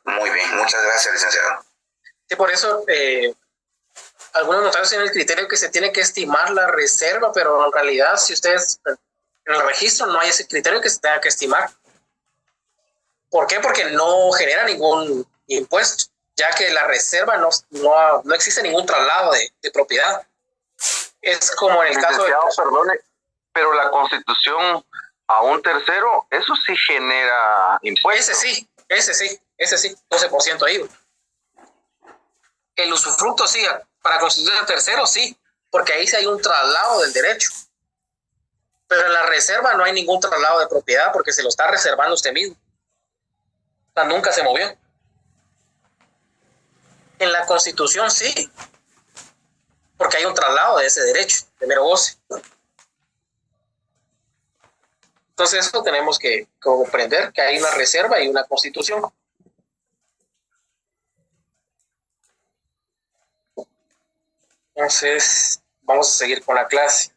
muy bien. Muchas gracias, licenciado. Sí, por eso algunos notarios tienen el criterio que se tiene que estimar la reserva, pero en realidad, si ustedes en el registro no hay ese criterio que se tenga que estimar. ¿Por qué? Porque no genera ningún impuesto. ya que la reserva no existe ningún traslado de propiedad. Es como en el caso de... Perdone, pero la Constitución a un tercero, eso sí genera impuestos. Ese sí, 12% ahí. El usufructo sí, para constituir a tercero sí, porque ahí sí hay un traslado del derecho. Pero en la reserva no hay ningún traslado de propiedad porque se lo está reservando usted mismo. O sea, nunca se movió. En la Constitución sí, porque hay un traslado de ese derecho, de mero goce. Entonces eso tenemos que comprender, que hay una reserva y una Constitución. Entonces, vamos a seguir con la clase.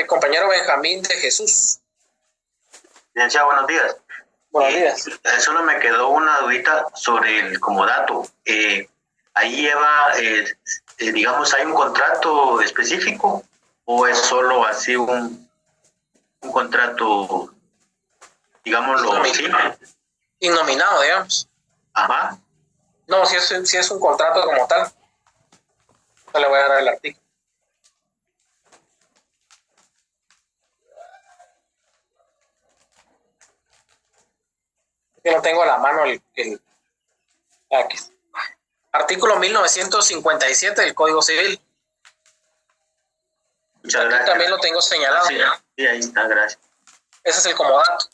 Compañero Benjamín de Jesús. Licenciado, buenos días. Buenos días. Solo me quedó una dudita sobre el comodato. ¿Ahí lleva, digamos, hay un contrato específico o es solo así un contrato, digámoslo, simple? Innominado, digamos. Ajá. No, si es un contrato como tal. Yo le voy a dar el artículo. Yo no tengo a la mano aquí. Artículo 1957 del Código Civil. Muchas aquí gracias. También lo tengo señalado. Sí, ahí está, gracias. Ese es el comodato.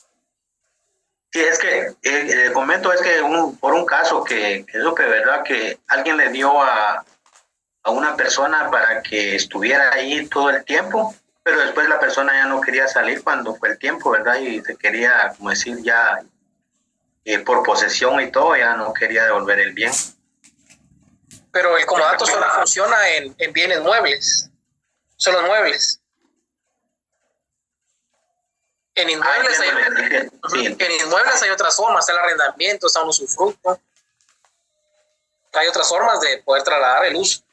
Sí, es que el comento es que por un caso que supe, ¿verdad? Que alguien le dio a una persona para que estuviera ahí todo el tiempo, pero después la persona ya no quería salir cuando fue el tiempo, ¿verdad? Y se quería, como decir, ya por posesión y todo, ya no quería devolver el bien. Pero el comodato solo funciona en bienes muebles. Son los muebles. En inmuebles, hay otras formas, está el arrendamiento, está un usufructo. Hay otras formas de poder trasladar el uso.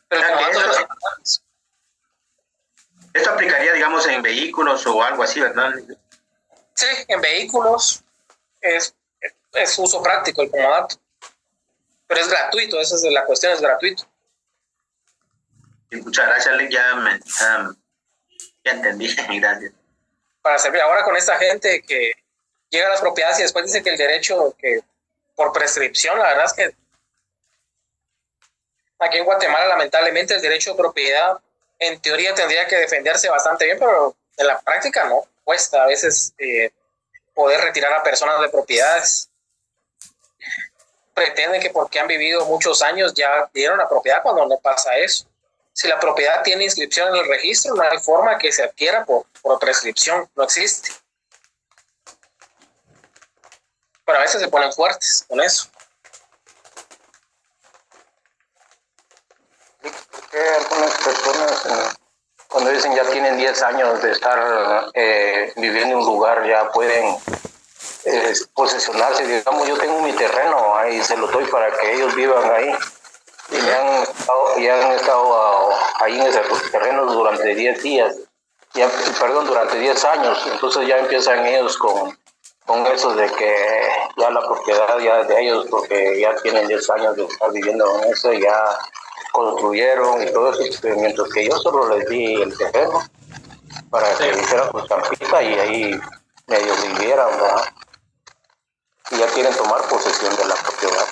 Pero el comodato esto aplicaría, digamos, en vehículos o algo así, ¿verdad? Sí, en vehículos es uso práctico el comodato. Pero es gratuito, esa es la cuestión, es gratuito. Muchas gracias, Lick, ya entendí, gracias. Para servir ahora con esta gente que llega a las propiedades y después dice que el derecho, que por prescripción, la verdad es que aquí en Guatemala lamentablemente el derecho de propiedad en teoría tendría que defenderse bastante bien, pero en la práctica no, cuesta a veces poder retirar a personas de propiedades. Pretenden que porque han vivido muchos años ya dieron la propiedad cuando no pasa eso. Si la propiedad tiene inscripción en el registro, no hay forma que se adquiera por prescripción, no existe. Pero a veces se ponen fuertes con eso. ¿Por qué algunas personas cuando dicen ya tienen 10 años de estar viviendo en un lugar ya pueden posesionarse? Digamos, yo tengo mi terreno ahí, se lo doy para que ellos vivan ahí. Y han estado ahí en ese terreno durante 10 días, durante 10 años. Entonces ya empiezan ellos con eso de que ya la propiedad ya de ellos, porque ya tienen 10 años de estar viviendo en eso, ya construyeron y todo eso, mientras que yo solo les di el terreno para que hicieran su champita y ahí medio vivieran, ¿verdad? Y ya quieren tomar posesión de la propiedad.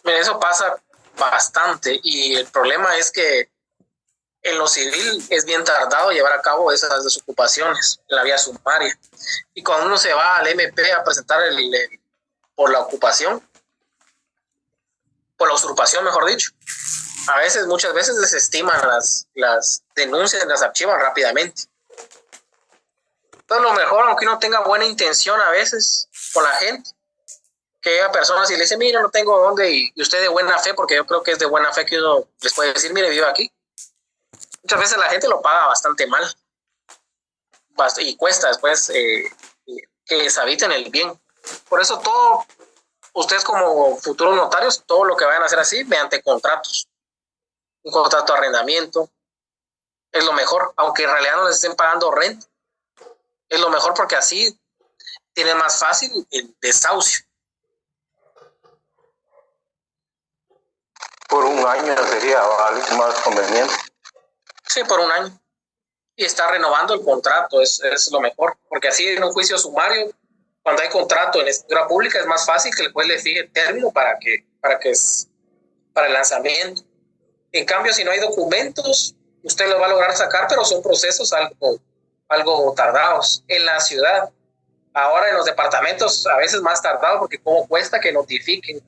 Mira, eso pasa bastante y el problema es que en lo civil es bien tardado llevar a cabo esas desocupaciones en la vía sumaria, y cuando uno se va al MP a presentar por la ocupación, por la usurpación mejor dicho, muchas veces desestiman las denuncias, las archivan rápidamente. Entonces lo mejor, aunque uno tenga buena intención a veces con la gente, que llega personas y le dice, mire, no tengo dónde, y usted de buena fe, porque yo creo que es de buena fe que uno les puede decir, mire, viva aquí. Muchas veces la gente lo paga bastante mal y cuesta después que les habiten el bien. Por eso ustedes como futuros notarios, todo lo que vayan a hacer así mediante contratos. Un contrato de arrendamiento, Es lo mejor, aunque en realidad no les estén pagando renta. Es lo mejor porque así tienen más fácil el desahucio. Por un año sería más conveniente. Sí, por un año. Y está renovando el contrato, es lo mejor. Porque así en un juicio sumario, cuando hay contrato en escritura pública, es más fácil que el juez le fije término para el lanzamiento. En cambio, si no hay documentos, usted lo va a lograr sacar, pero son procesos algo tardados. En la ciudad, ahora en los departamentos, a veces más tardado, porque cómo cuesta que notifiquen,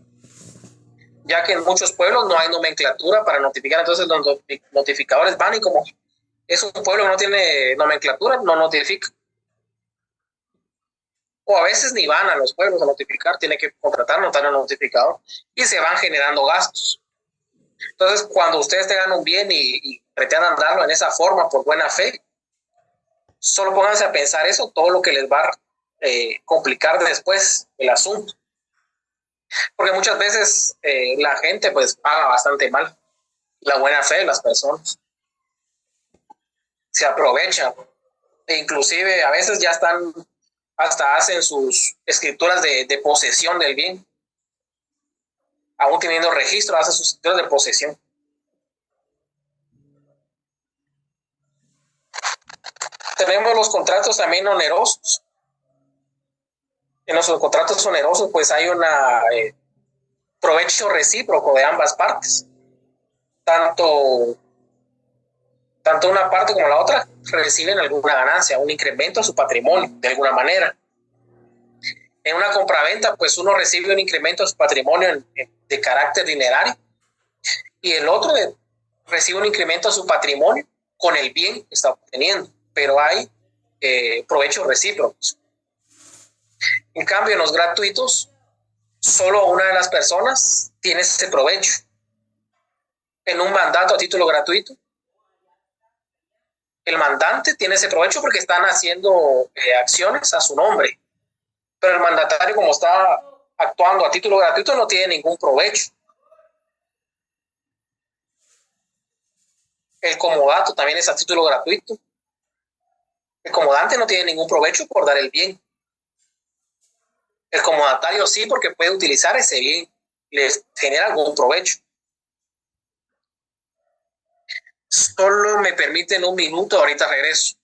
ya que en muchos pueblos no hay nomenclatura para notificar, entonces los notificadores van y como es un pueblo que no tiene nomenclatura, no notifica. O a veces ni van a los pueblos a notificar, tiene que contratar notario notificador y se van generando gastos. Entonces, cuando ustedes tengan un bien y pretendan darlo en esa forma por buena fe, solo pónganse a pensar eso, todo lo que les va a complicar después el asunto. Porque muchas veces la gente pues paga bastante mal la buena fe de las personas. Se aprovechan. E inclusive a veces ya están, hasta hacen sus escrituras de posesión del bien. Aún teniendo registro, hacen sus escrituras de posesión. Tenemos los contratos también onerosos. En los contratos onerosos pues hay una provecho recíproco de ambas partes. Tanto una parte como la otra reciben alguna ganancia, un incremento a su patrimonio de alguna manera. En una compraventa pues uno recibe un incremento a su patrimonio de carácter dinerario y el otro recibe un incremento a su patrimonio con el bien que está obteniendo, pero hay provechos recíprocos. En cambio, en los gratuitos, solo una de las personas tiene ese provecho. En un mandato a título gratuito, el mandante tiene ese provecho porque están haciendo acciones a su nombre, pero el mandatario, como está actuando a título gratuito, no tiene ningún provecho. El comodato también es a título gratuito. El comodante no tiene ningún provecho por dar el bien. El comodatario sí, porque puede utilizar ese bien, les genera algún provecho. Solo me permiten un minuto, ahorita regreso.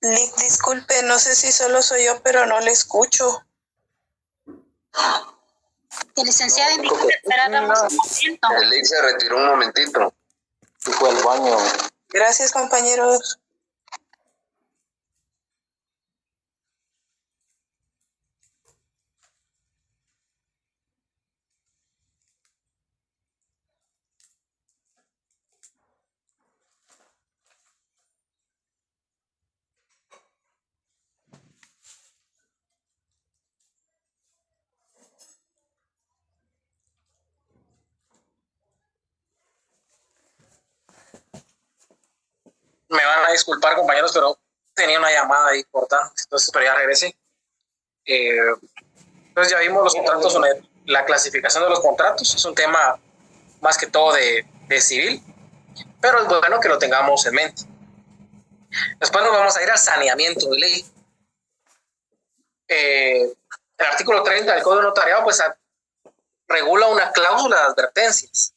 Lick, disculpe, no sé si solo soy yo, pero no le escucho. El licenciado indica que esperáramos un momento. El Lick se retiró un momentito. Y fue al baño. Gracias, compañeros. Me van a disculpar, compañeros, pero tenía una llamada ahí importante, entonces pero ya regresé. Entonces ya vimos los contratos, la clasificación de los contratos, es un tema más que todo de civil, pero es bueno que lo tengamos en mente. Después nos vamos a ir al saneamiento de ley. El artículo 30 del Código Notariado pues regula una cláusula de advertencias.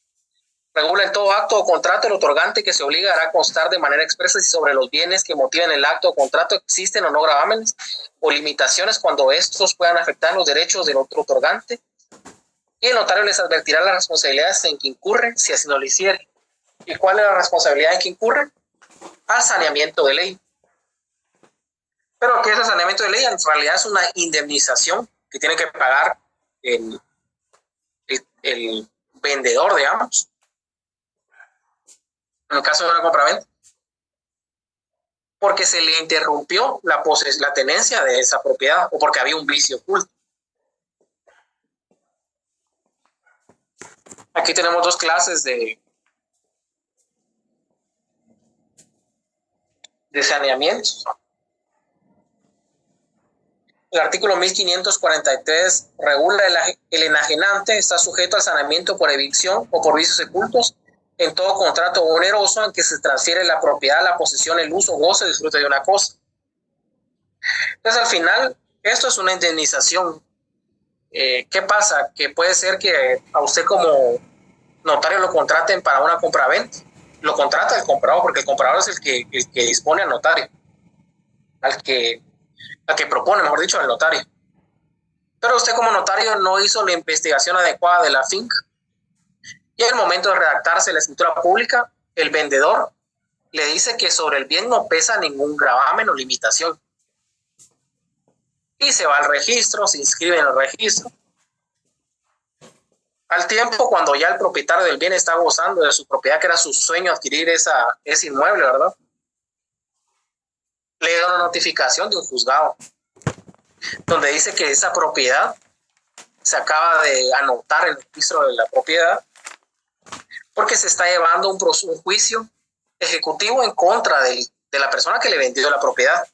Regula en todo acto o contrato el otorgante que se obliga a constar de manera expresa si sobre los bienes que motiven el acto o contrato existen o no gravámenes o limitaciones cuando estos puedan afectar los derechos del otro otorgante, y el notario les advertirá las responsabilidades en que incurre si así no lo hiciere. ¿Y cuál es la responsabilidad en que incurre? Al saneamiento de ley. Pero ¿qué es el saneamiento de ley? En realidad es una indemnización que tiene que pagar el vendedor, digamos, en el caso de una compraventa, porque se le interrumpió la tenencia de esa propiedad o porque había un vicio oculto. Aquí tenemos dos clases de saneamiento. El artículo 1543 regula el enajenante está sujeto al saneamiento por evicción o por vicios ocultos en todo contrato oneroso en que se transfiere la propiedad, la posesión, el uso, goce, disfrute de una cosa. Entonces, al final, esto es una indemnización. ¿Qué pasa? Que puede ser que a usted como notario lo contraten para una compraventa. Lo contrata el comprador, porque el comprador es el que dispone al notario. Al que propone, mejor dicho, al notario. Pero usted como notario no hizo la investigación adecuada de la finca. Y en el momento de redactarse la escritura pública, el vendedor le dice que sobre el bien no pesa ningún gravamen o limitación. Y se va al registro, se inscribe en el registro. Al tiempo, cuando ya el propietario del bien está gozando de su propiedad, que era su sueño adquirir ese inmueble, ¿verdad? Le da una notificación de un juzgado donde dice que esa propiedad se acaba de anotar en el registro de la propiedad porque se está llevando un juicio ejecutivo en contra de la persona que le vendió la propiedad.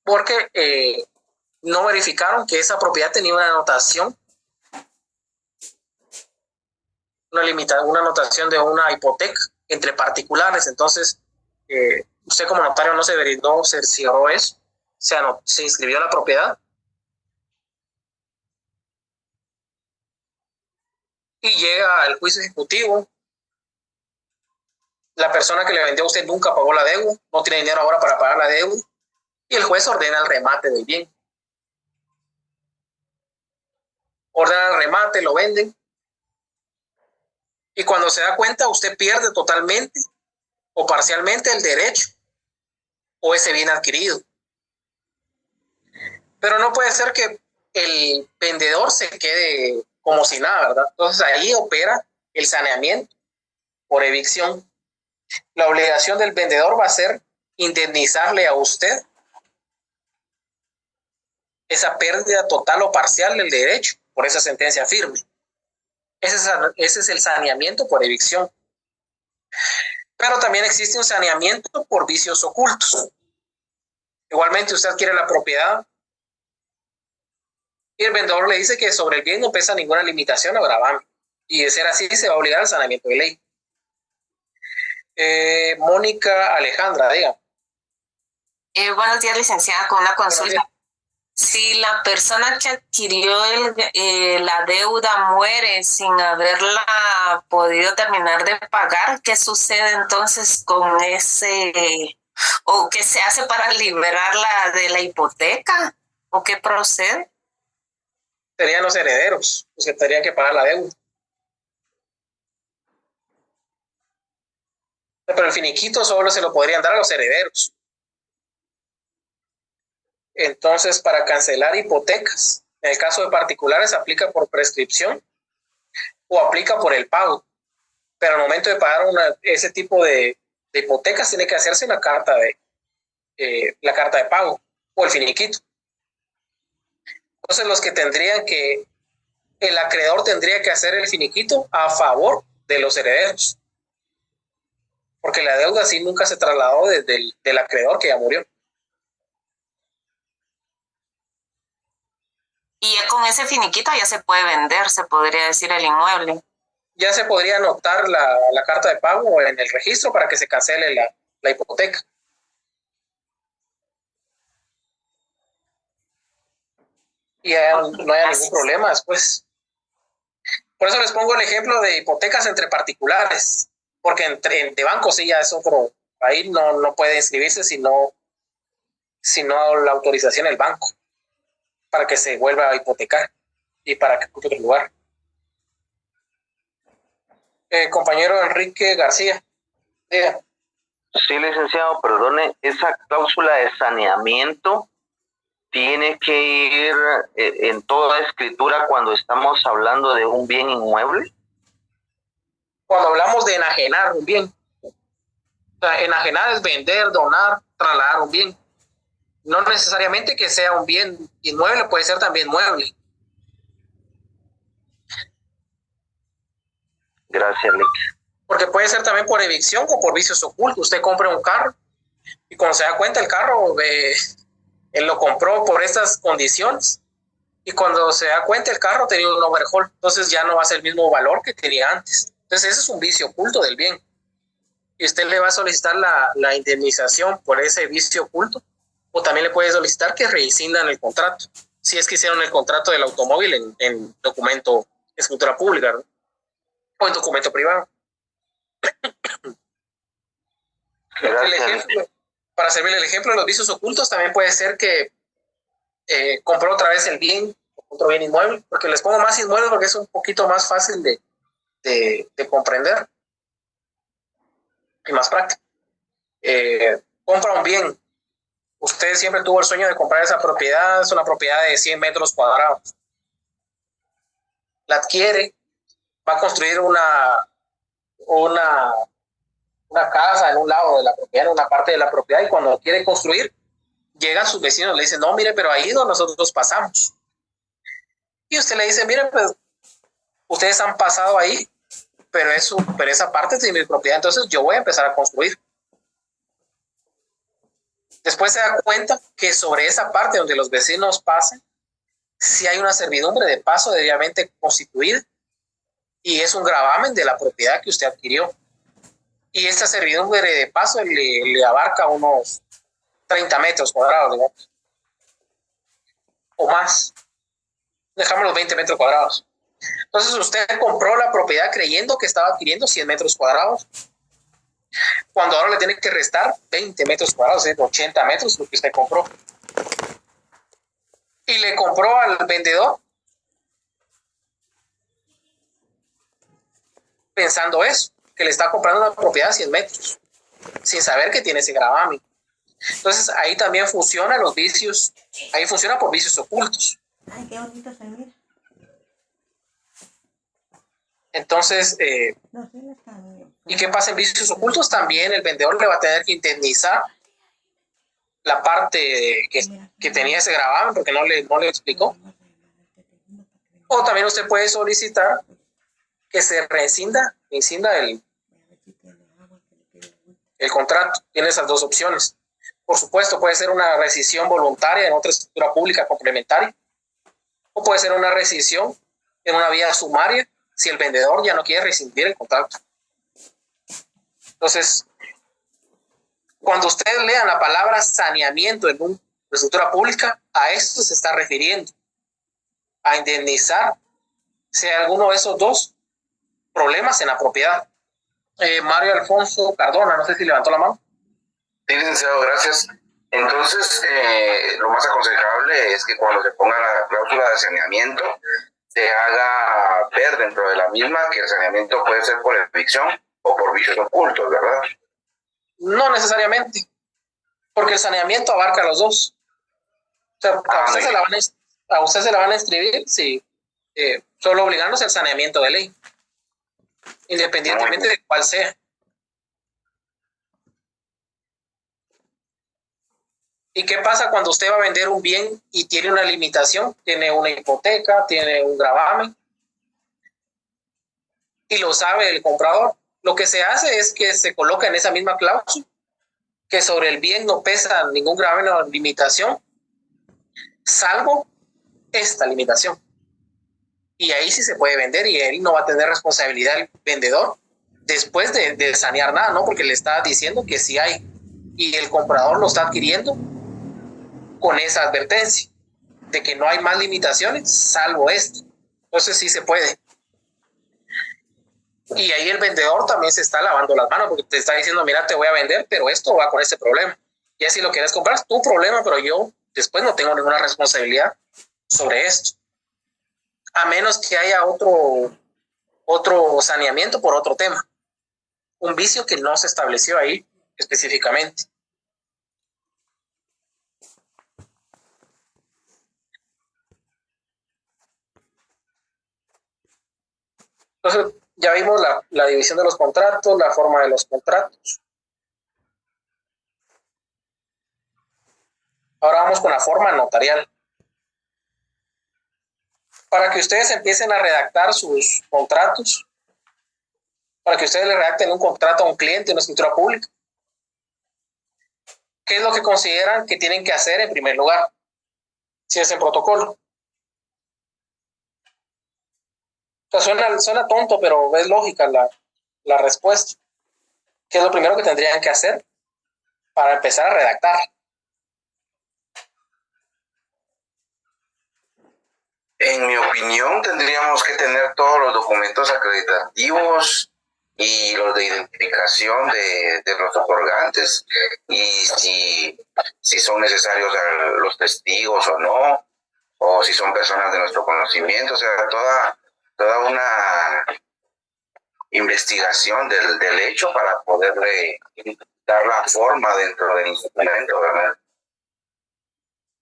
Porque no verificaron que esa propiedad tenía una anotación, una anotación de una hipoteca entre particulares. Entonces, usted como notario no se cercioró eso, se inscribió la propiedad y llega el juicio ejecutivo. La persona que le vendió a usted nunca pagó la deuda, no tiene dinero ahora para pagar la deuda, y el juez ordena el remate del bien. Ordena el remate, lo venden, y cuando se da cuenta usted pierde totalmente o parcialmente el derecho o ese bien adquirido. Pero no puede ser que el vendedor se quede como si nada, ¿verdad? Entonces ahí opera el saneamiento por evicción. La obligación del vendedor va a ser indemnizarle a usted esa pérdida total o parcial del derecho por esa sentencia firme. Ese es el saneamiento por evicción. Pero también existe un saneamiento por vicios ocultos. Igualmente usted adquiere la propiedad y el vendedor le dice que sobre el bien no pesa ninguna limitación o gravamen. Y de ser así se va a obligar al saneamiento de ley. Mónica Alejandra, diga. Buenos días, licenciada, con una consulta. Si la persona que adquirió la deuda muere sin haberla podido terminar de pagar, ¿qué sucede entonces con ese, o qué se hace para liberarla de la hipoteca? ¿O qué procede? Serían los herederos los que tendrían que pagar la deuda. Pero el finiquito solo se lo podrían dar a los herederos. Entonces, para cancelar hipotecas, en el caso de particulares, aplica por prescripción o aplica por el pago. Pero al momento de pagar ese tipo de hipotecas, tiene que hacerse la carta de pago o el finiquito. Entonces, el acreedor tendría que hacer el finiquito a favor de los herederos. Porque la deuda sí nunca se trasladó desde del acreedor que ya murió. Y ya con ese finiquito ya se puede vender, se podría decir, el inmueble. Ya se podría anotar la carta de pago en el registro para que se cancele la hipoteca. Y ya no haya ningún problema después. Por eso les pongo el ejemplo de hipotecas entre particulares, porque de bancos sí ya es otro. Ahí no puede inscribirse si no la autorización del banco para que se vuelva a hipotecar y para que ocupe otro lugar. Compañero Enrique García. Diga. Sí, licenciado, perdone, esa cláusula de saneamiento tiene que ir en toda escritura cuando estamos hablando de un bien inmueble. Cuando hablamos de enajenar un bien, o sea, enajenar es vender, donar, trasladar un bien. No necesariamente que sea un bien inmueble, puede ser también mueble. Gracias, Lick. Porque puede ser también por evicción o por vicios ocultos. Usted compra un carro y cuando se da cuenta el carro, él lo compró por estas condiciones y cuando se da cuenta el carro tenía un overhaul, entonces ya no va a ser el mismo valor que tenía antes. Entonces ese es un vicio oculto del bien. Y usted le va a solicitar la indemnización por ese vicio oculto o también le puede solicitar que rescindan el contrato, si es que hicieron el contrato del automóvil en documento, escritura pública, ¿no? O en documento privado. Para servirle el ejemplo de los vicios ocultos, también puede ser que compró otra vez el bien, otro bien inmueble, porque les pongo más inmuebles porque es un poquito más fácil de comprender y más práctico. Compra un bien. Usted siempre tuvo el sueño de comprar esa propiedad, es una propiedad de 100 metros cuadrados. La adquiere, va a construir una casa en un lado de la propiedad, en una parte de la propiedad, y cuando quiere construir, llegan sus vecinos, le dicen, no, mire, pero ahí donde nosotros pasamos. Y usted le dice, mire, pues, ustedes han pasado ahí, pero esa parte es de mi propiedad, entonces yo voy a empezar a construir. Después se da cuenta que sobre esa parte donde los vecinos pasen, sí hay una servidumbre de paso debidamente constituida, y es un gravamen de la propiedad que usted adquirió. Y esta servidumbre de paso le abarca unos 30 metros cuadrados, digamos. O más. Dejamos los 20 metros cuadrados. Entonces usted compró la propiedad creyendo que estaba adquiriendo 100 metros cuadrados. Cuando ahora le tiene que restar 20 metros cuadrados, es 80 metros lo que usted compró. Y le compró al vendedor pensando eso, que le está comprando una propiedad de 100 metros, sin saber que tiene ese gravamen. Entonces ahí también funcionan los vicios, ahí funciona por vicios ocultos. Ay, qué bonito se mira. Entonces, ¿y qué pasa en vicios ocultos? También el vendedor le va a tener que indemnizar la parte que tenía ese gravamen porque no le explicó. O también usted puede solicitar que se rescinda el contrato. Tiene esas dos opciones. Por supuesto, puede ser una rescisión voluntaria en otra estructura pública complementaria, o puede ser una rescisión en una vía sumaria si el vendedor ya no quiere rescindir el contrato. Entonces, cuando ustedes lean la palabra saneamiento en la escritura pública a esto se está refiriendo, a indemnizar si hay alguno de esos dos problemas en la propiedad. Mario Alfonso Cardona, no sé si levantó la mano. Sí, licenciado, gracias. Entonces, lo más aconsejable es que cuando se ponga la cláusula de saneamiento, se haga ver dentro de la misma que el saneamiento puede ser por evicción o por vicios ocultos, ¿verdad? No necesariamente, porque el saneamiento abarca los dos. O sea, a usted se la van a inscribir si solo obligándose al saneamiento de ley, independientemente de cuál sea. ¿Y qué pasa cuando usted va a vender un bien y tiene una limitación? Tiene una hipoteca, tiene un gravamen, y lo sabe el comprador. Lo que se hace es que se coloca en esa misma cláusula que sobre el bien no pesa ningún gravamen o limitación, salvo esta limitación. Y ahí sí se puede vender y él no va a tener responsabilidad el vendedor después de sanear nada, ¿no? Porque le está diciendo que sí hay y el comprador lo está adquiriendo con esa advertencia de que no hay más limitaciones salvo esto. Entonces sí se puede. Y ahí el vendedor también se está lavando las manos porque te está diciendo, mira, te voy a vender, pero esto va con este problema. Y así lo quieres comprar, es tu problema, pero yo después no tengo ninguna responsabilidad sobre esto. A menos que haya otro saneamiento por otro tema. Un vicio que no se estableció ahí específicamente. Entonces, ya vimos la división de los contratos, la forma de los contratos. Ahora vamos con la forma notarial. Para que ustedes empiecen a redactar sus contratos, para que ustedes le redacten un contrato a un cliente, una escritura pública, ¿qué es lo que consideran que tienen que hacer en primer lugar? Si es en protocolo. O sea, suena tonto, pero es lógica la respuesta. ¿Qué es lo primero que tendrían que hacer para empezar a redactar? En mi opinión, tendríamos que tener todos los documentos acreditativos y los de identificación de los otorgantes, y si son necesarios los testigos o no, o si son personas de nuestro conocimiento, o sea, toda una investigación del hecho para poderle dar la forma dentro del instrumento, ¿verdad?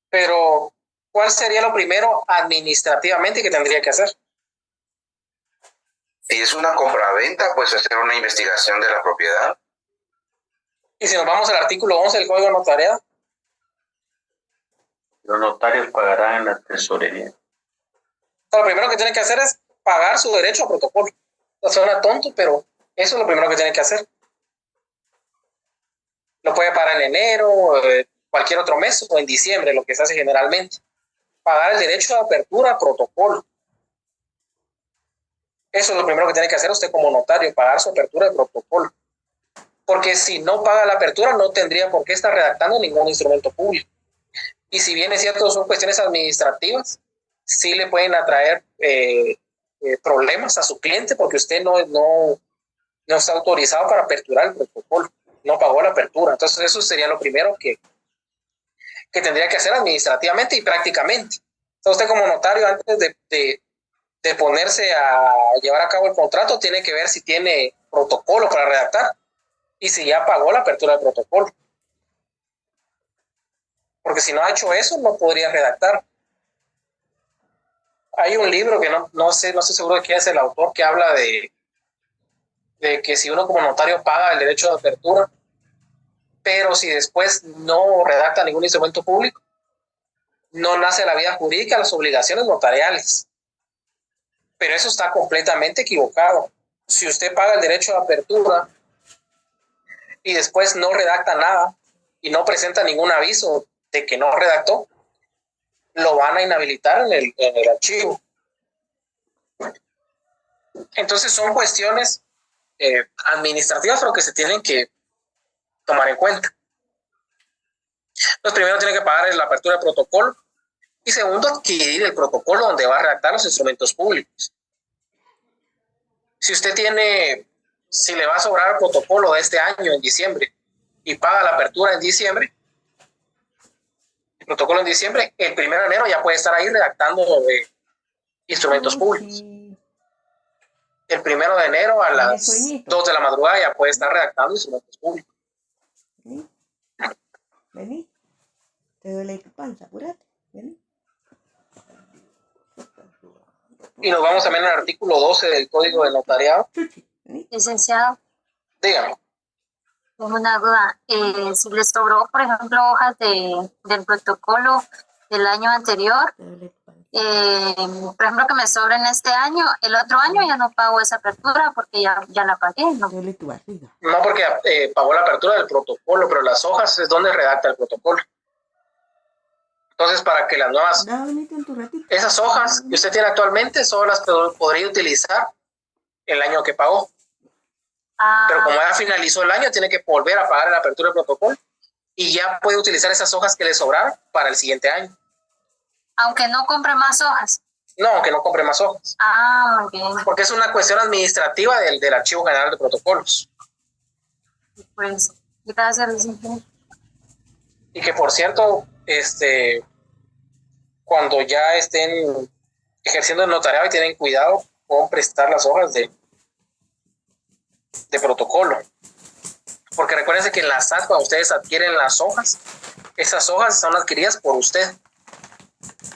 Pero, ¿cuál sería lo primero administrativamente que tendría que hacer? Si es una compraventa, pues hacer una investigación de la propiedad. Y si nos vamos al artículo 11 del Código Notariado. Los notarios pagarán en la tesorería. Lo primero que tienen que hacer es pagar su derecho a protocolo. Suena tonto, pero eso es lo primero que tienen que hacer. Lo puede pagar en enero, cualquier otro mes, o en diciembre, lo que se hace generalmente. Pagar el derecho de apertura a protocolo. Eso es lo primero que tiene que hacer usted como notario, pagar su apertura de protocolo. Porque si no paga la apertura, no tendría por qué estar redactando ningún instrumento público. Y si bien es cierto, son cuestiones administrativas, sí le pueden atraer problemas a su cliente porque usted no está autorizado para aperturar el protocolo, no pagó la apertura. Entonces eso sería lo primero que tendría que hacer administrativamente y prácticamente. Entonces usted como notario, antes de ponerse a llevar a cabo el contrato, tiene que ver si tiene protocolo para redactar y si ya pagó la apertura del protocolo. Porque si no ha hecho eso, no podría redactar. Hay un libro que no estoy seguro de quién es el autor, que habla de que si uno como notario paga el derecho de apertura, pero si después no redacta ningún instrumento público, no nace la vida jurídica, las obligaciones notariales. Pero eso está completamente equivocado. Si usted paga el derecho de apertura y después no redacta nada y no presenta ningún aviso de que no redactó, lo van a inhabilitar en el archivo. Entonces son cuestiones administrativas, pero que se tienen que tomar en cuenta. Entonces, primero tiene que pagar la apertura del protocolo y segundo, adquirir el protocolo donde va a redactar los instrumentos públicos. Si usted si le va a sobrar el protocolo de este año en diciembre y paga la apertura en diciembre, el protocolo en diciembre, el 1 de enero ya puede estar ahí redactando instrumentos públicos. El 1 de enero a las 2 de la madrugada ya puede estar redactando instrumentos públicos. Vení. Te duele tu panza, apúrate. Vení. Y nos vamos también al artículo 12 del Código de Notariado. Licenciado, Dígame. tengo una duda. Si les sobró, por ejemplo, hojas del protocolo del año anterior, por ejemplo, que me sobren este año, el otro año ya no pago esa apertura porque ya la pagué, ¿no? No, porque pagó la apertura del protocolo, pero las hojas es donde redacta el protocolo. Entonces, para que las nuevas... Esas hojas que usted tiene actualmente solo las podría utilizar el año que pagó. Pero como ya finalizó el año, tiene que volver a pagar la apertura del protocolo y ya puede utilizar esas hojas que le sobraron para el siguiente año. Aunque no compre más hojas. No, aunque no compre más hojas. Muy bien. Porque es una cuestión administrativa del Archivo General de Protocolos. Pues, gracias, licenciado. Y que, por cierto, cuando ya estén ejerciendo el notariado y tienen cuidado, pueden prestar las hojas de protocolo. Porque recuérdense que en la SAT, cuando ustedes adquieren las hojas, esas hojas son adquiridas por usted.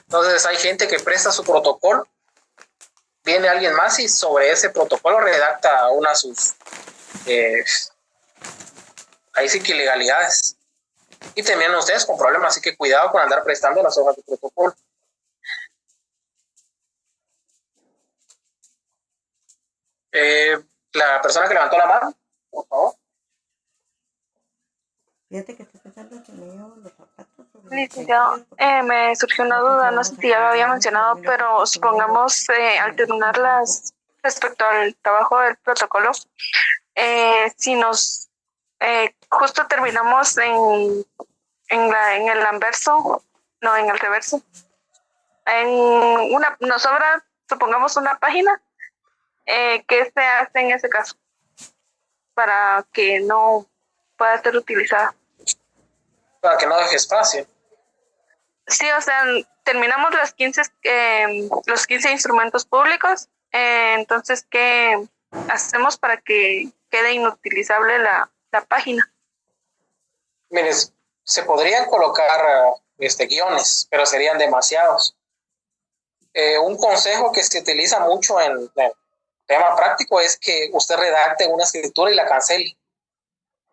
Entonces hay gente que presta su protocolo, viene alguien más y sobre ese protocolo redacta sus ahí sí que ilegalidades. Y terminan ustedes con problemas, así que cuidado con andar prestando las hojas de protocolo. La persona que levantó la mano, por favor. Fíjate que estoy pensando que me llevo los zapatos. Licenciado, me surgió una duda, no sé si ya lo había mencionado, pero supongamos al terminar respecto al trabajo del protocolo, si nos justo terminamos en el anverso, no, en el reverso, nos sobra, supongamos, una página, ¿qué se hace en ese caso para que no pueda ser utilizada? Para que no deje espacio. Sí, o sea, terminamos los 15 instrumentos públicos, entonces, ¿qué hacemos para que quede inutilizable la página? Mire, se podrían colocar guiones, pero serían demasiados. Un consejo que se utiliza mucho en el tema práctico es que usted redacte una escritura y la cancele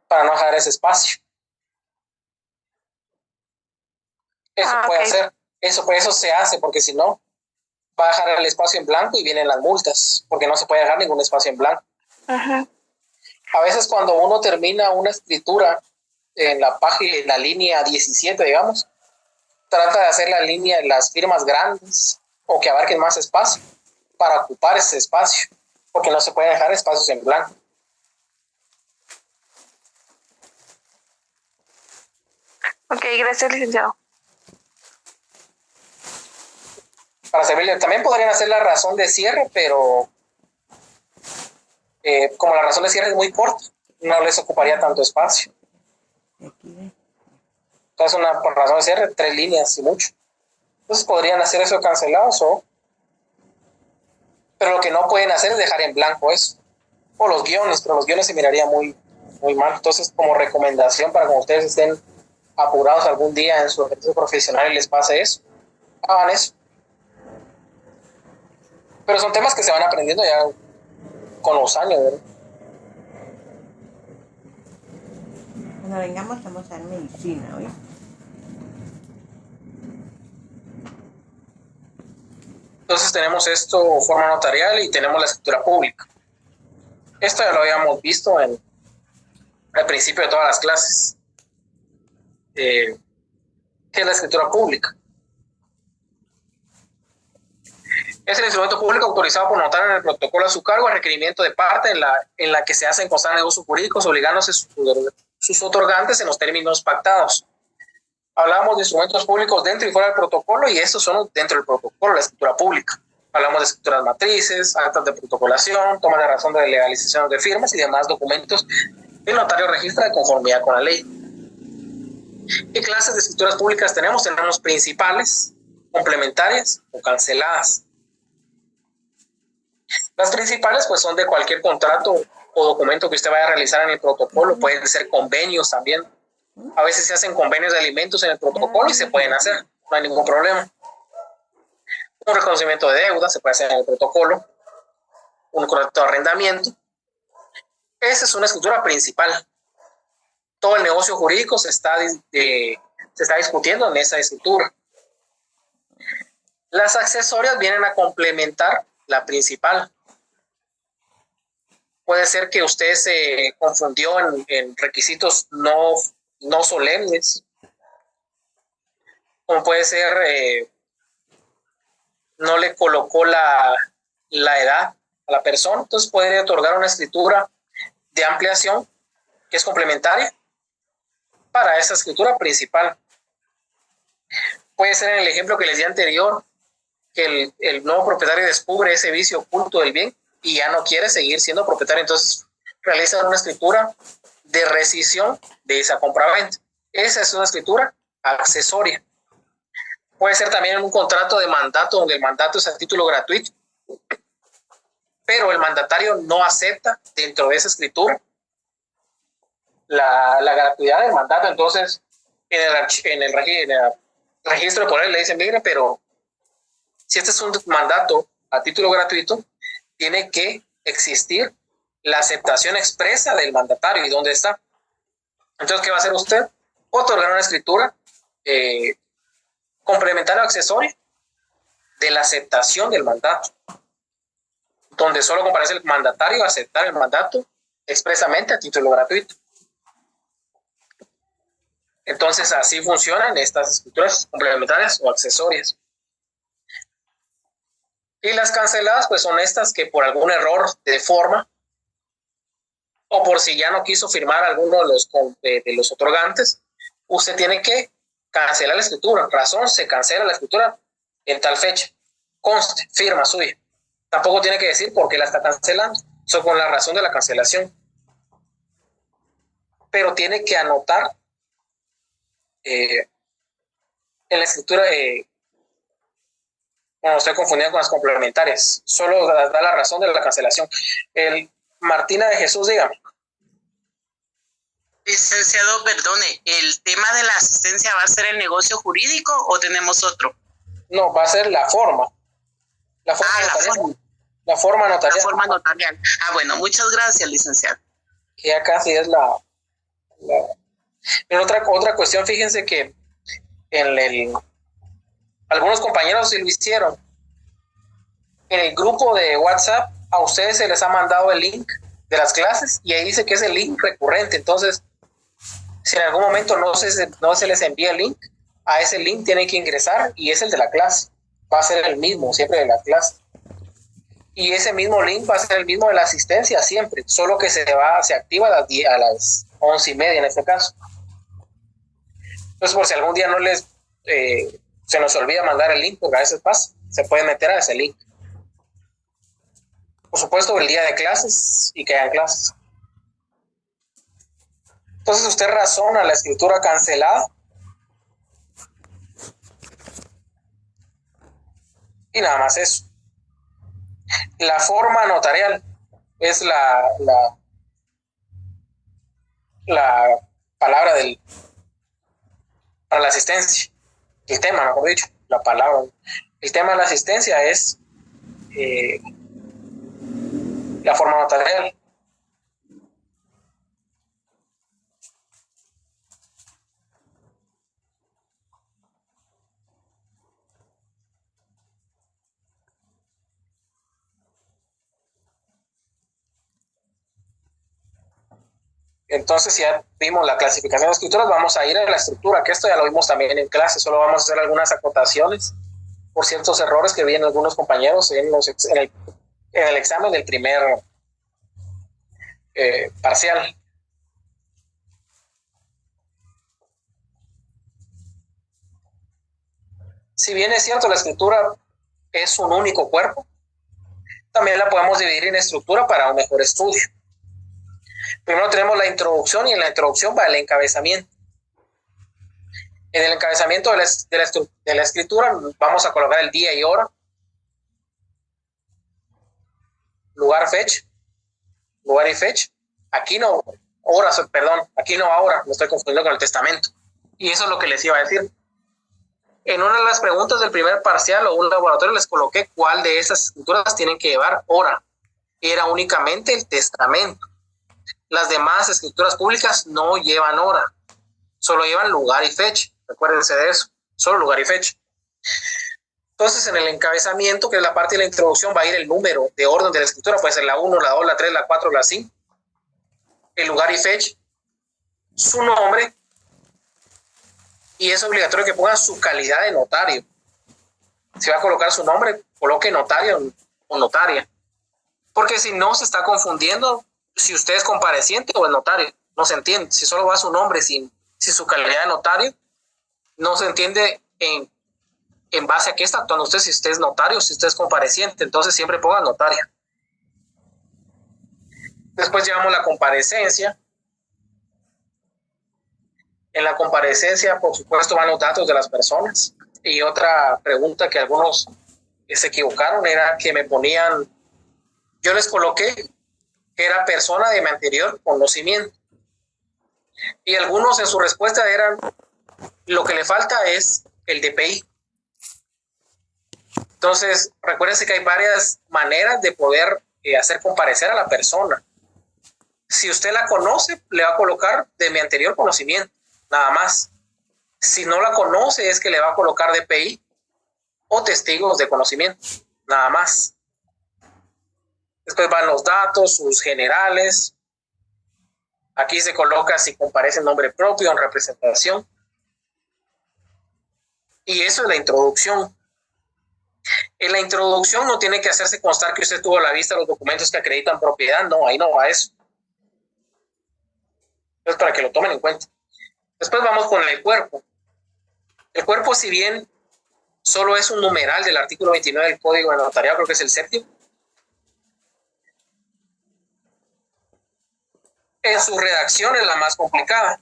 para no dejar ese espacio. Eso puede hacer. Eso se hace, porque si no, va a dejar el espacio en blanco y vienen las multas, porque no se puede dejar ningún espacio en blanco. Ajá. A veces cuando uno termina una escritura en la página, en la línea 17, digamos, trata de hacer las firmas grandes o que abarquen más espacio para ocupar ese espacio, porque no se puede dejar espacios en blanco. Ok, gracias, licenciado. Para servirle, también podrían hacer la razón de cierre, pero como la razón de cierre es muy corta, no les ocuparía tanto espacio. Entonces una razón de cierre, 3 líneas y mucho. Entonces podrían hacer eso cancelados pero lo que no pueden hacer es dejar en blanco eso. O los guiones, pero los guiones se miraría muy, muy mal. Entonces, como recomendación para cuando ustedes estén apurados algún día en su ejercicio profesional y les pase eso, hagan eso. Pero son temas que se van aprendiendo ya con los años, ¿verdad? Cuando vengamos vamos a dar medicina, ¿oí? Entonces tenemos esto, forma notarial, y tenemos la escritura pública. Esto ya lo habíamos visto al principio de todas las clases. ¿Qué es la escritura pública? Es el instrumento público autorizado por notario en el protocolo a su cargo a requerimiento de parte en la que se hacen constar negocios jurídicos, obligándose sus otorgantes en los términos pactados. Entonces, como les decía, es un instrumento público autorizado por notario en el protocolo a su cargo a requerimiento de parte en la que se hacen constar negocios jurídicos, obligándose sus otorgantes en los términos pactados. Hablamos de instrumentos públicos dentro y fuera del protocolo, y estos son dentro del protocolo, la escritura pública. Hablamos de escrituras matrices, actas de protocolación, toma de razón de legalización de firmas y demás documentos que el notario registra de conformidad con la ley. ¿Qué clases de escrituras públicas tenemos? Tenemos principales, complementarias o canceladas. Las principales pues son de cualquier contrato o documento que usted vaya a realizar en el protocolo, pueden ser convenios también. A veces se hacen convenios de alimentos en el protocolo y se pueden hacer, no hay ningún problema. Un reconocimiento de deuda se puede hacer en el protocolo, un contrato de arrendamiento. Esa es una escritura principal. Todo el negocio jurídico se está discutiendo en esa escritura. Las accesorias vienen a complementar la principal. Puede ser que usted se confundió en requisitos no solemnes, como puede ser no le colocó la edad a la persona, entonces puede otorgar una escritura de ampliación que es complementaria para esa escritura principal. Puede ser en el ejemplo que les di anterior, que el nuevo propietario descubre ese vicio oculto del bien y ya no quiere seguir siendo propietario, entonces realiza una escritura de rescisión de esa compraventa. Esa es una escritura accesoria. Puede ser también un contrato de mandato donde el mandato es a título gratuito, pero el mandatario no acepta dentro de esa escritura la gratuidad del mandato. Entonces en el registro de poder le dicen, mire, pero si este es un mandato a título gratuito, tiene que existir la aceptación expresa del mandatario. ¿Y dónde está? Entonces, ¿qué va a hacer usted? Otorgar una escritura complementaria o accesoria de la aceptación del mandato, donde solo comparece el mandatario a aceptar el mandato expresamente a título gratuito. Entonces, así funcionan estas escrituras complementarias o accesorias. Y las canceladas, pues son estas que por algún error de forma o por si ya no quiso firmar alguno de los otorgantes, usted tiene que cancelar la escritura. Razón, se cancela la escritura en tal fecha. Conste, firma suya. Tampoco tiene que decir por qué la está cancelando. Eso con la razón de la cancelación. Pero tiene que anotar en la escritura, bueno, estoy confundiendo con las complementarias. Solo da la razón de la cancelación. Martina de Jesús, dígame. Licenciado, perdone, ¿el tema de la asistencia va a ser el negocio jurídico o tenemos otro? No, va a ser la forma. La forma notarial. La forma notarial. La forma notarial. Bueno, muchas gracias, licenciado. Que ya casi es Pero otra cuestión, fíjense que algunos compañeros sí lo hicieron. En el grupo de WhatsApp a ustedes se les ha mandado el link de las clases y ahí dice que es el link recurrente. Entonces, si en algún momento no se les envía el link, a ese link tienen que ingresar y es el de la clase. Va a ser el mismo siempre de la clase. Y ese mismo link va a ser el mismo de la asistencia siempre, solo que se activa a las 11:30 en este caso. Entonces, por si algún día se nos olvida mandar el link, porque a veces pasa, se puede meter a ese link. Por supuesto, el día de clases y que hayan clases. Entonces, usted razona la escritura cancelada y nada más eso. La forma notarial es la palabra para la asistencia. El tema, mejor dicho, la palabra. El tema de la asistencia es la forma notarial. Entonces, ya vimos la clasificación de escrituras, vamos a ir a la estructura, que esto ya lo vimos también en clase, solo vamos a hacer algunas acotaciones por ciertos errores que vienen algunos compañeros en el examen del primer parcial. Si bien es cierto, la escritura es un único cuerpo, también la podemos dividir en estructura para un mejor estudio. Primero tenemos la introducción y en la introducción va el encabezamiento. En el encabezamiento de la escritura vamos a colocar el día y hora, lugar y fecha. Aquí no, horas, perdón, aquí no ahora, me estoy confundiendo con el testamento. Y eso es lo que les iba a decir. En una de las preguntas del primer parcial o un laboratorio les coloqué cuál de esas escrituras tienen que llevar hora. Era únicamente el testamento. Las demás escrituras públicas no llevan hora, solo llevan lugar y fecha. Recuérdense de eso, solo lugar y fecha. Entonces, en el encabezamiento, que es la parte de la introducción, va a ir el número de orden de la escritura, puede ser la 1, la 2, la 3, la 4, la 5. El lugar y fecha, su nombre, y es obligatorio que pongan su calidad de notario. Si va a colocar su nombre, coloque notario o notaria. Porque si no, se está confundiendo si usted es compareciente o el notario. No se entiende. Si solo va su nombre sin su calidad de notario, no se entiende en base a qué está actuando usted, si usted es notario, si usted es compareciente. Entonces siempre ponga notaria. Después llevamos la comparecencia. En la comparecencia, por supuesto, van los datos de las personas. Y otra pregunta que algunos se equivocaron era que me ponían, yo les coloqué que era persona de mi anterior conocimiento. Y algunos en su respuesta eran, lo que le falta es el DPI. Entonces, recuérdense que hay varias maneras de poder hacer comparecer a la persona. Si usted la conoce, le va a colocar de mi anterior conocimiento, nada más. Si no la conoce, es que le va a colocar DPI o testigos de conocimiento, nada más. Después van los datos, sus generales. Aquí se coloca si comparece en nombre propio o en representación. Y eso es la introducción. En la introducción no tiene que hacerse constar que usted tuvo a la vista los documentos que acreditan propiedad. No, ahí no va eso. Entonces, para que lo tomen en cuenta. Después vamos con el cuerpo. El cuerpo, si bien solo es un numeral del artículo 29 del Código de Notariado, creo que es el 7º, en su redacción es la más complicada.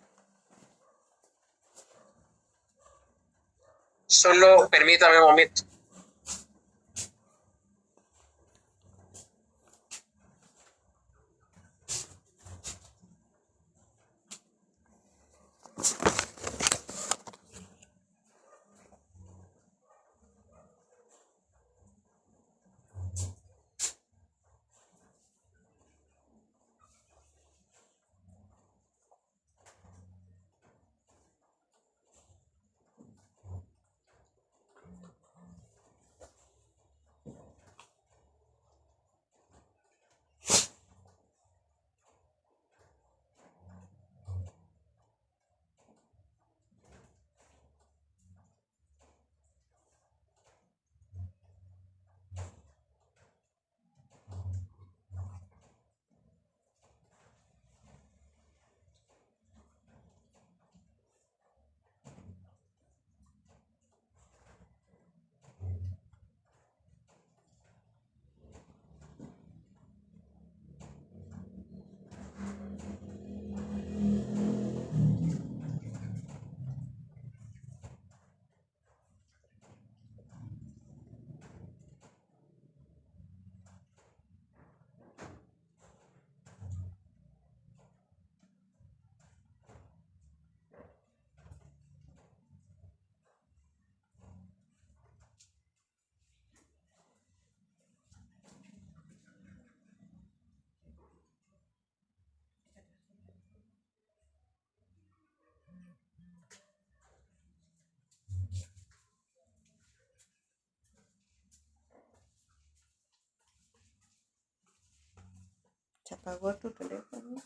Solo permítame un momento. Se apagó tu teléfono.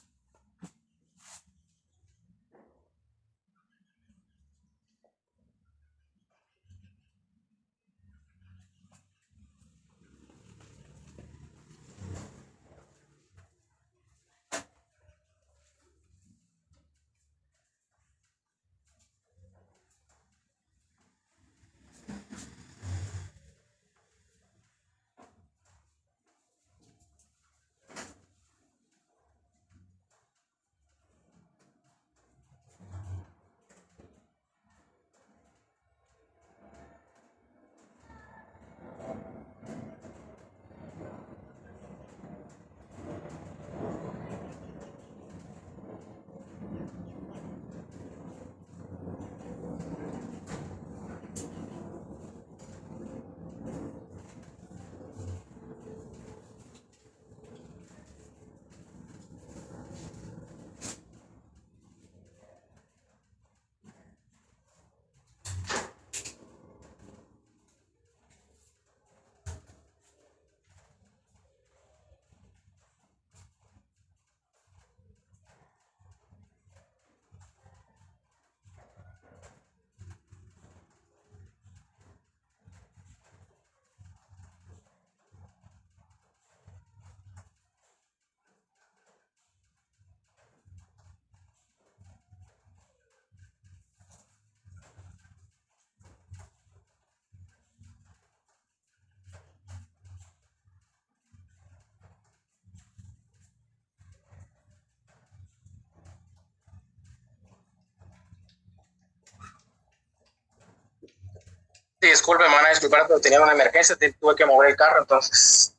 Disculpe, me van a disculpar, pero tenía una emergencia, tuve que mover el carro, entonces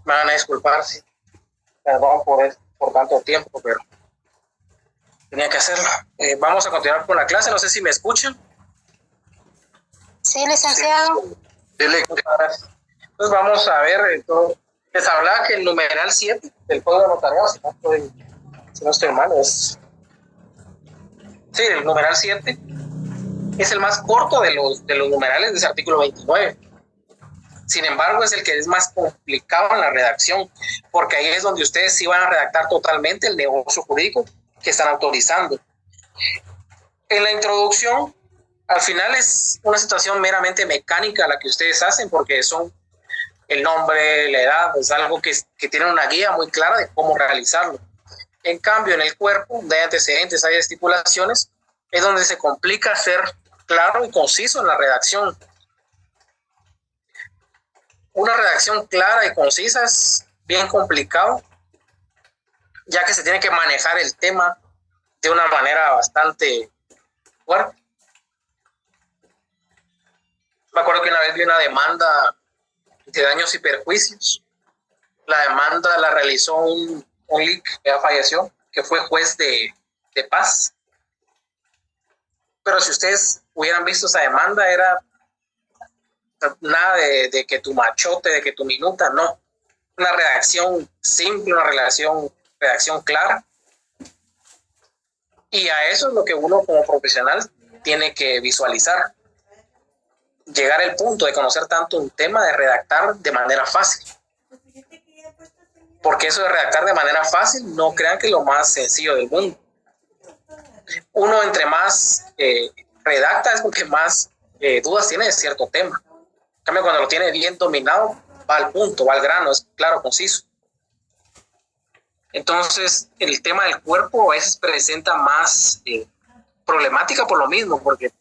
me van a disculpar si perdón por tanto tiempo, pero tenía que hacerlo. Vamos a continuar con la clase, no sé si me escuchan. Sí, licenciado. Sí. Entonces vamos a ver, les hablaba que el numeral 7 del Código Notariado, si no estoy mal, sí, el numeral 7 es el más corto de los numerales de ese artículo 29. Sin embargo, es el que es más complicado en la redacción, porque ahí es donde ustedes sí van a redactar totalmente el negocio jurídico que están autorizando. En la introducción, al final es una situación meramente mecánica la que ustedes hacen, porque son el nombre, la edad, es algo que tiene una guía muy clara de cómo realizarlo. En cambio, en el cuerpo, donde hay antecedentes, hay estipulaciones, es donde se complica ser claro y conciso en la redacción. Una redacción clara y concisa es bien complicado, ya que se tiene que manejar el tema de una manera bastante fuerte. Me acuerdo que una vez vi una demanda de daños y perjuicios. La demanda la realizó un LIC que ya falleció, que fue juez de paz. Pero si ustedes hubieran visto esa demanda, era nada de que tu machote, de que tu minuta, no. Una redacción simple, una redacción clara. Y a eso es lo que uno como profesional tiene que visualizar. Llegar al punto de conocer tanto un tema, de redactar de manera fácil. Porque eso de redactar de manera fácil, no crean que es lo más sencillo del mundo. Uno entre más redacta es porque más dudas tiene de cierto tema. En cambio, cuando lo tiene bien dominado, va al punto, va al grano, es claro, conciso. Entonces, el tema del cuerpo a veces presenta más problemática por lo mismo, porque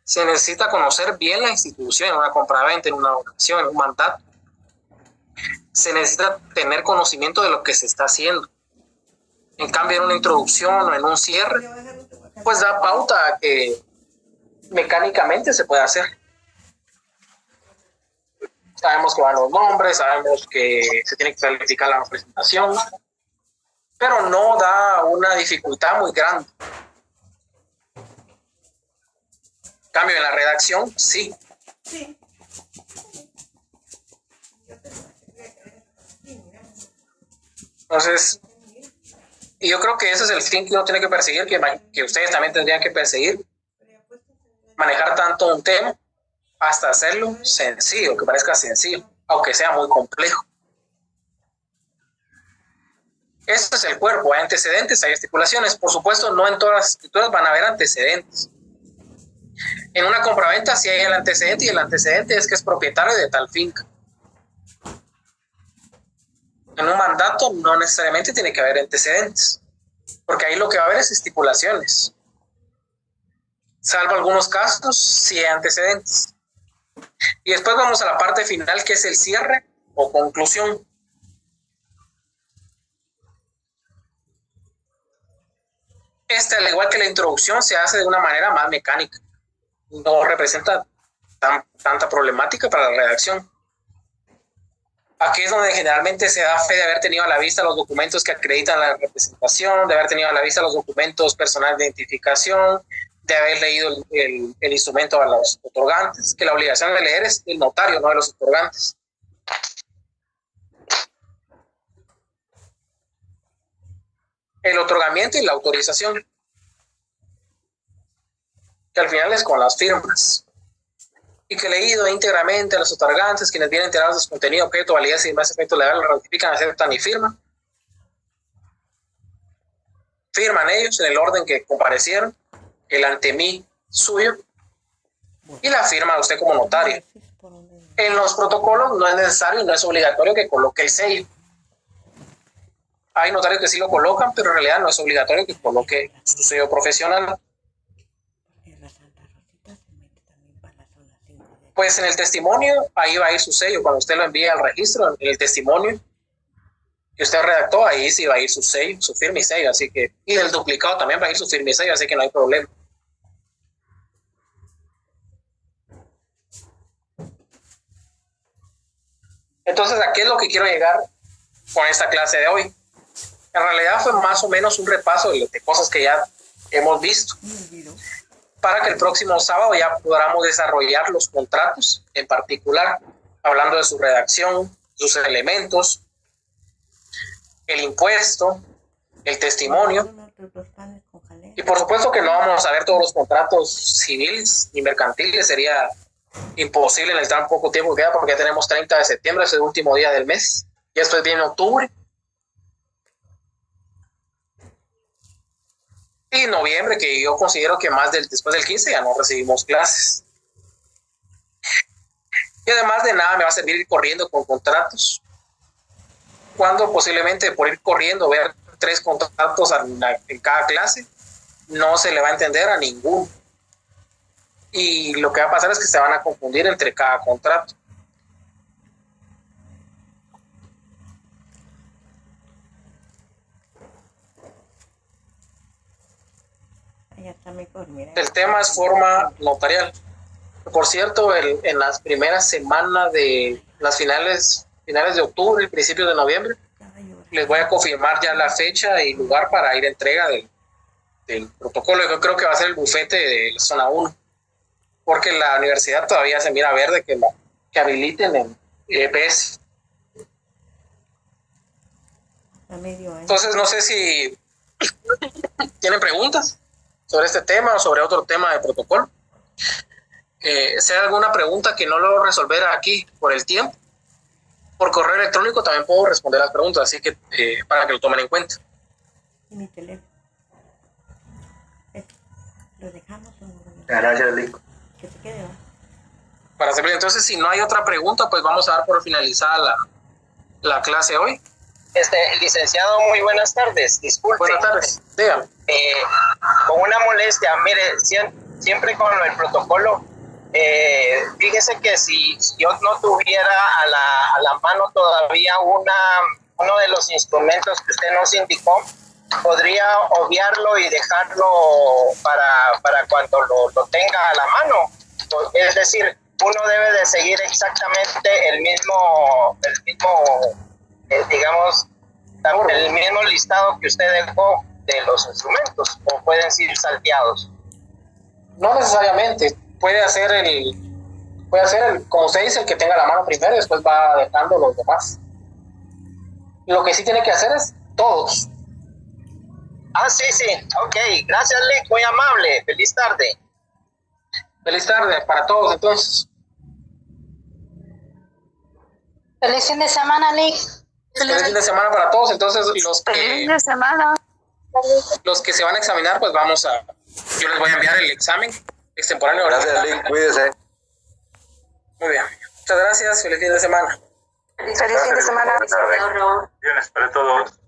se necesita conocer bien la institución, en una compraventa, en una oración, en un mandato. Se necesita tener conocimiento de lo que se está haciendo. En cambio, en una introducción o en un cierre, pues da pauta a que mecánicamente se puede hacer. Sabemos que van los nombres, sabemos que se tiene que calificar la presentación, pero no da una dificultad muy grande. Cambio en la redacción, sí. Entonces, y yo creo que ese es el fin que uno tiene que perseguir, que ustedes también tendrían que perseguir. Manejar tanto un tema hasta hacerlo sencillo, que parezca sencillo, aunque sea muy complejo. Este es el cuerpo, hay antecedentes, hay estipulaciones. Por supuesto, no en todas las escrituras van a haber antecedentes. En una compraventa sí hay el antecedente, y el antecedente es que es propietario de tal finca. En un mandato no necesariamente tiene que haber antecedentes, porque ahí lo que va a haber es estipulaciones. Salvo algunos casos, sí hay antecedentes. Y después vamos a la parte final, que es el cierre o conclusión. Al igual que la introducción, se hace de una manera más mecánica. No representa tanta problemática para la redacción. Aquí es donde generalmente se da fe de haber tenido a la vista los documentos que acreditan la representación, de haber tenido a la vista los documentos personales de identificación, de haber leído el instrumento a los otorgantes, que la obligación de leer es del notario, no de los otorgantes. El otorgamiento y la autorización, que al final es con las firmas. Y que leído íntegramente a los otorgantes, quienes vienen enterados de su contenido, objeto, validez y demás efectos legales, lo ratifican, aceptan y firman. Firman ellos en el orden que comparecieron, el ante mí suyo, y la firma usted como notario. En los protocolos no es necesario, no es obligatorio que coloque el sello. Hay notarios que sí lo colocan, pero en realidad no es obligatorio que coloque su sello profesional. Pues en el testimonio, ahí va a ir su sello. Cuando usted lo envíe al registro, en el testimonio que usted redactó, ahí sí va a ir su sello, su firma y sello. Así que, y del duplicado también va a ir su firma y sello, así que no hay problema. Entonces, ¿a qué es lo que quiero llegar con esta clase de hoy? En realidad fue más o menos un repaso de cosas que ya hemos visto, para que el próximo sábado ya podamos desarrollar los contratos en particular, hablando de su redacción, sus elementos, el impuesto, el testimonio. Y por supuesto que no vamos a ver todos los contratos civiles ni mercantiles, sería imposible en el tan poco tiempo que queda, porque ya tenemos 30 de septiembre, es el último día del mes, ya estoy bien en octubre. Y noviembre, que yo considero que después del 15 ya no recibimos clases. Y además de nada me va a servir ir corriendo con contratos, cuando posiblemente por ir corriendo ver 3 contratos en cada clase no se le va a entender a ninguno, y lo que va a pasar es que se van a confundir entre cada contrato. El tema es forma notarial. Por cierto, en las primeras semanas de las finales de octubre y principios de noviembre, les voy a confirmar ya la fecha y lugar para ir a entrega del protocolo. Yo creo que va a ser el bufete de la zona 1, porque la universidad todavía se mira verde que habiliten el EPS. Entonces, no sé si tienen preguntas sobre este tema o sobre otro tema de protocolo. Si hay alguna pregunta que no logro resolver aquí por el tiempo, por correo electrónico también puedo responder las preguntas, así que para que lo tomen en cuenta. Y mi teléfono. Lo dejamos. Gracias, Lico. Que se quede, ¿va? Para servir. Entonces, si no hay otra pregunta, pues vamos a dar por finalizada la clase hoy. Licenciado, muy buenas tardes. Disculpe. Buenas tardes. Dígame. Con una molestia, mire, siempre con el protocolo, fíjese que si yo no tuviera a la mano todavía uno de los instrumentos que usted nos indicó, podría obviarlo y dejarlo para cuando lo tenga a la mano. Es decir, uno debe de seguir exactamente el mismo digamos, el mismo listado que usted dejó de los instrumentos, o pueden ser salteados. No necesariamente, puede hacer el como usted dice, el que tenga la mano primero y después va dejando los demás. Lo que sí tiene que hacer es todos. Sí, ok, gracias, Lick, muy amable, feliz tarde. Feliz tarde para todos, entonces. Feliz fin de semana, Lick. Feliz fin de semana para todos, entonces Feliz de semana. Los que se van a examinar, pues yo les voy a enviar el examen extemporáneo. Gracias, Lick, cuídese. Muy bien, muchas gracias, feliz fin de semana. Feliz fin de semana. Bien, espero todos.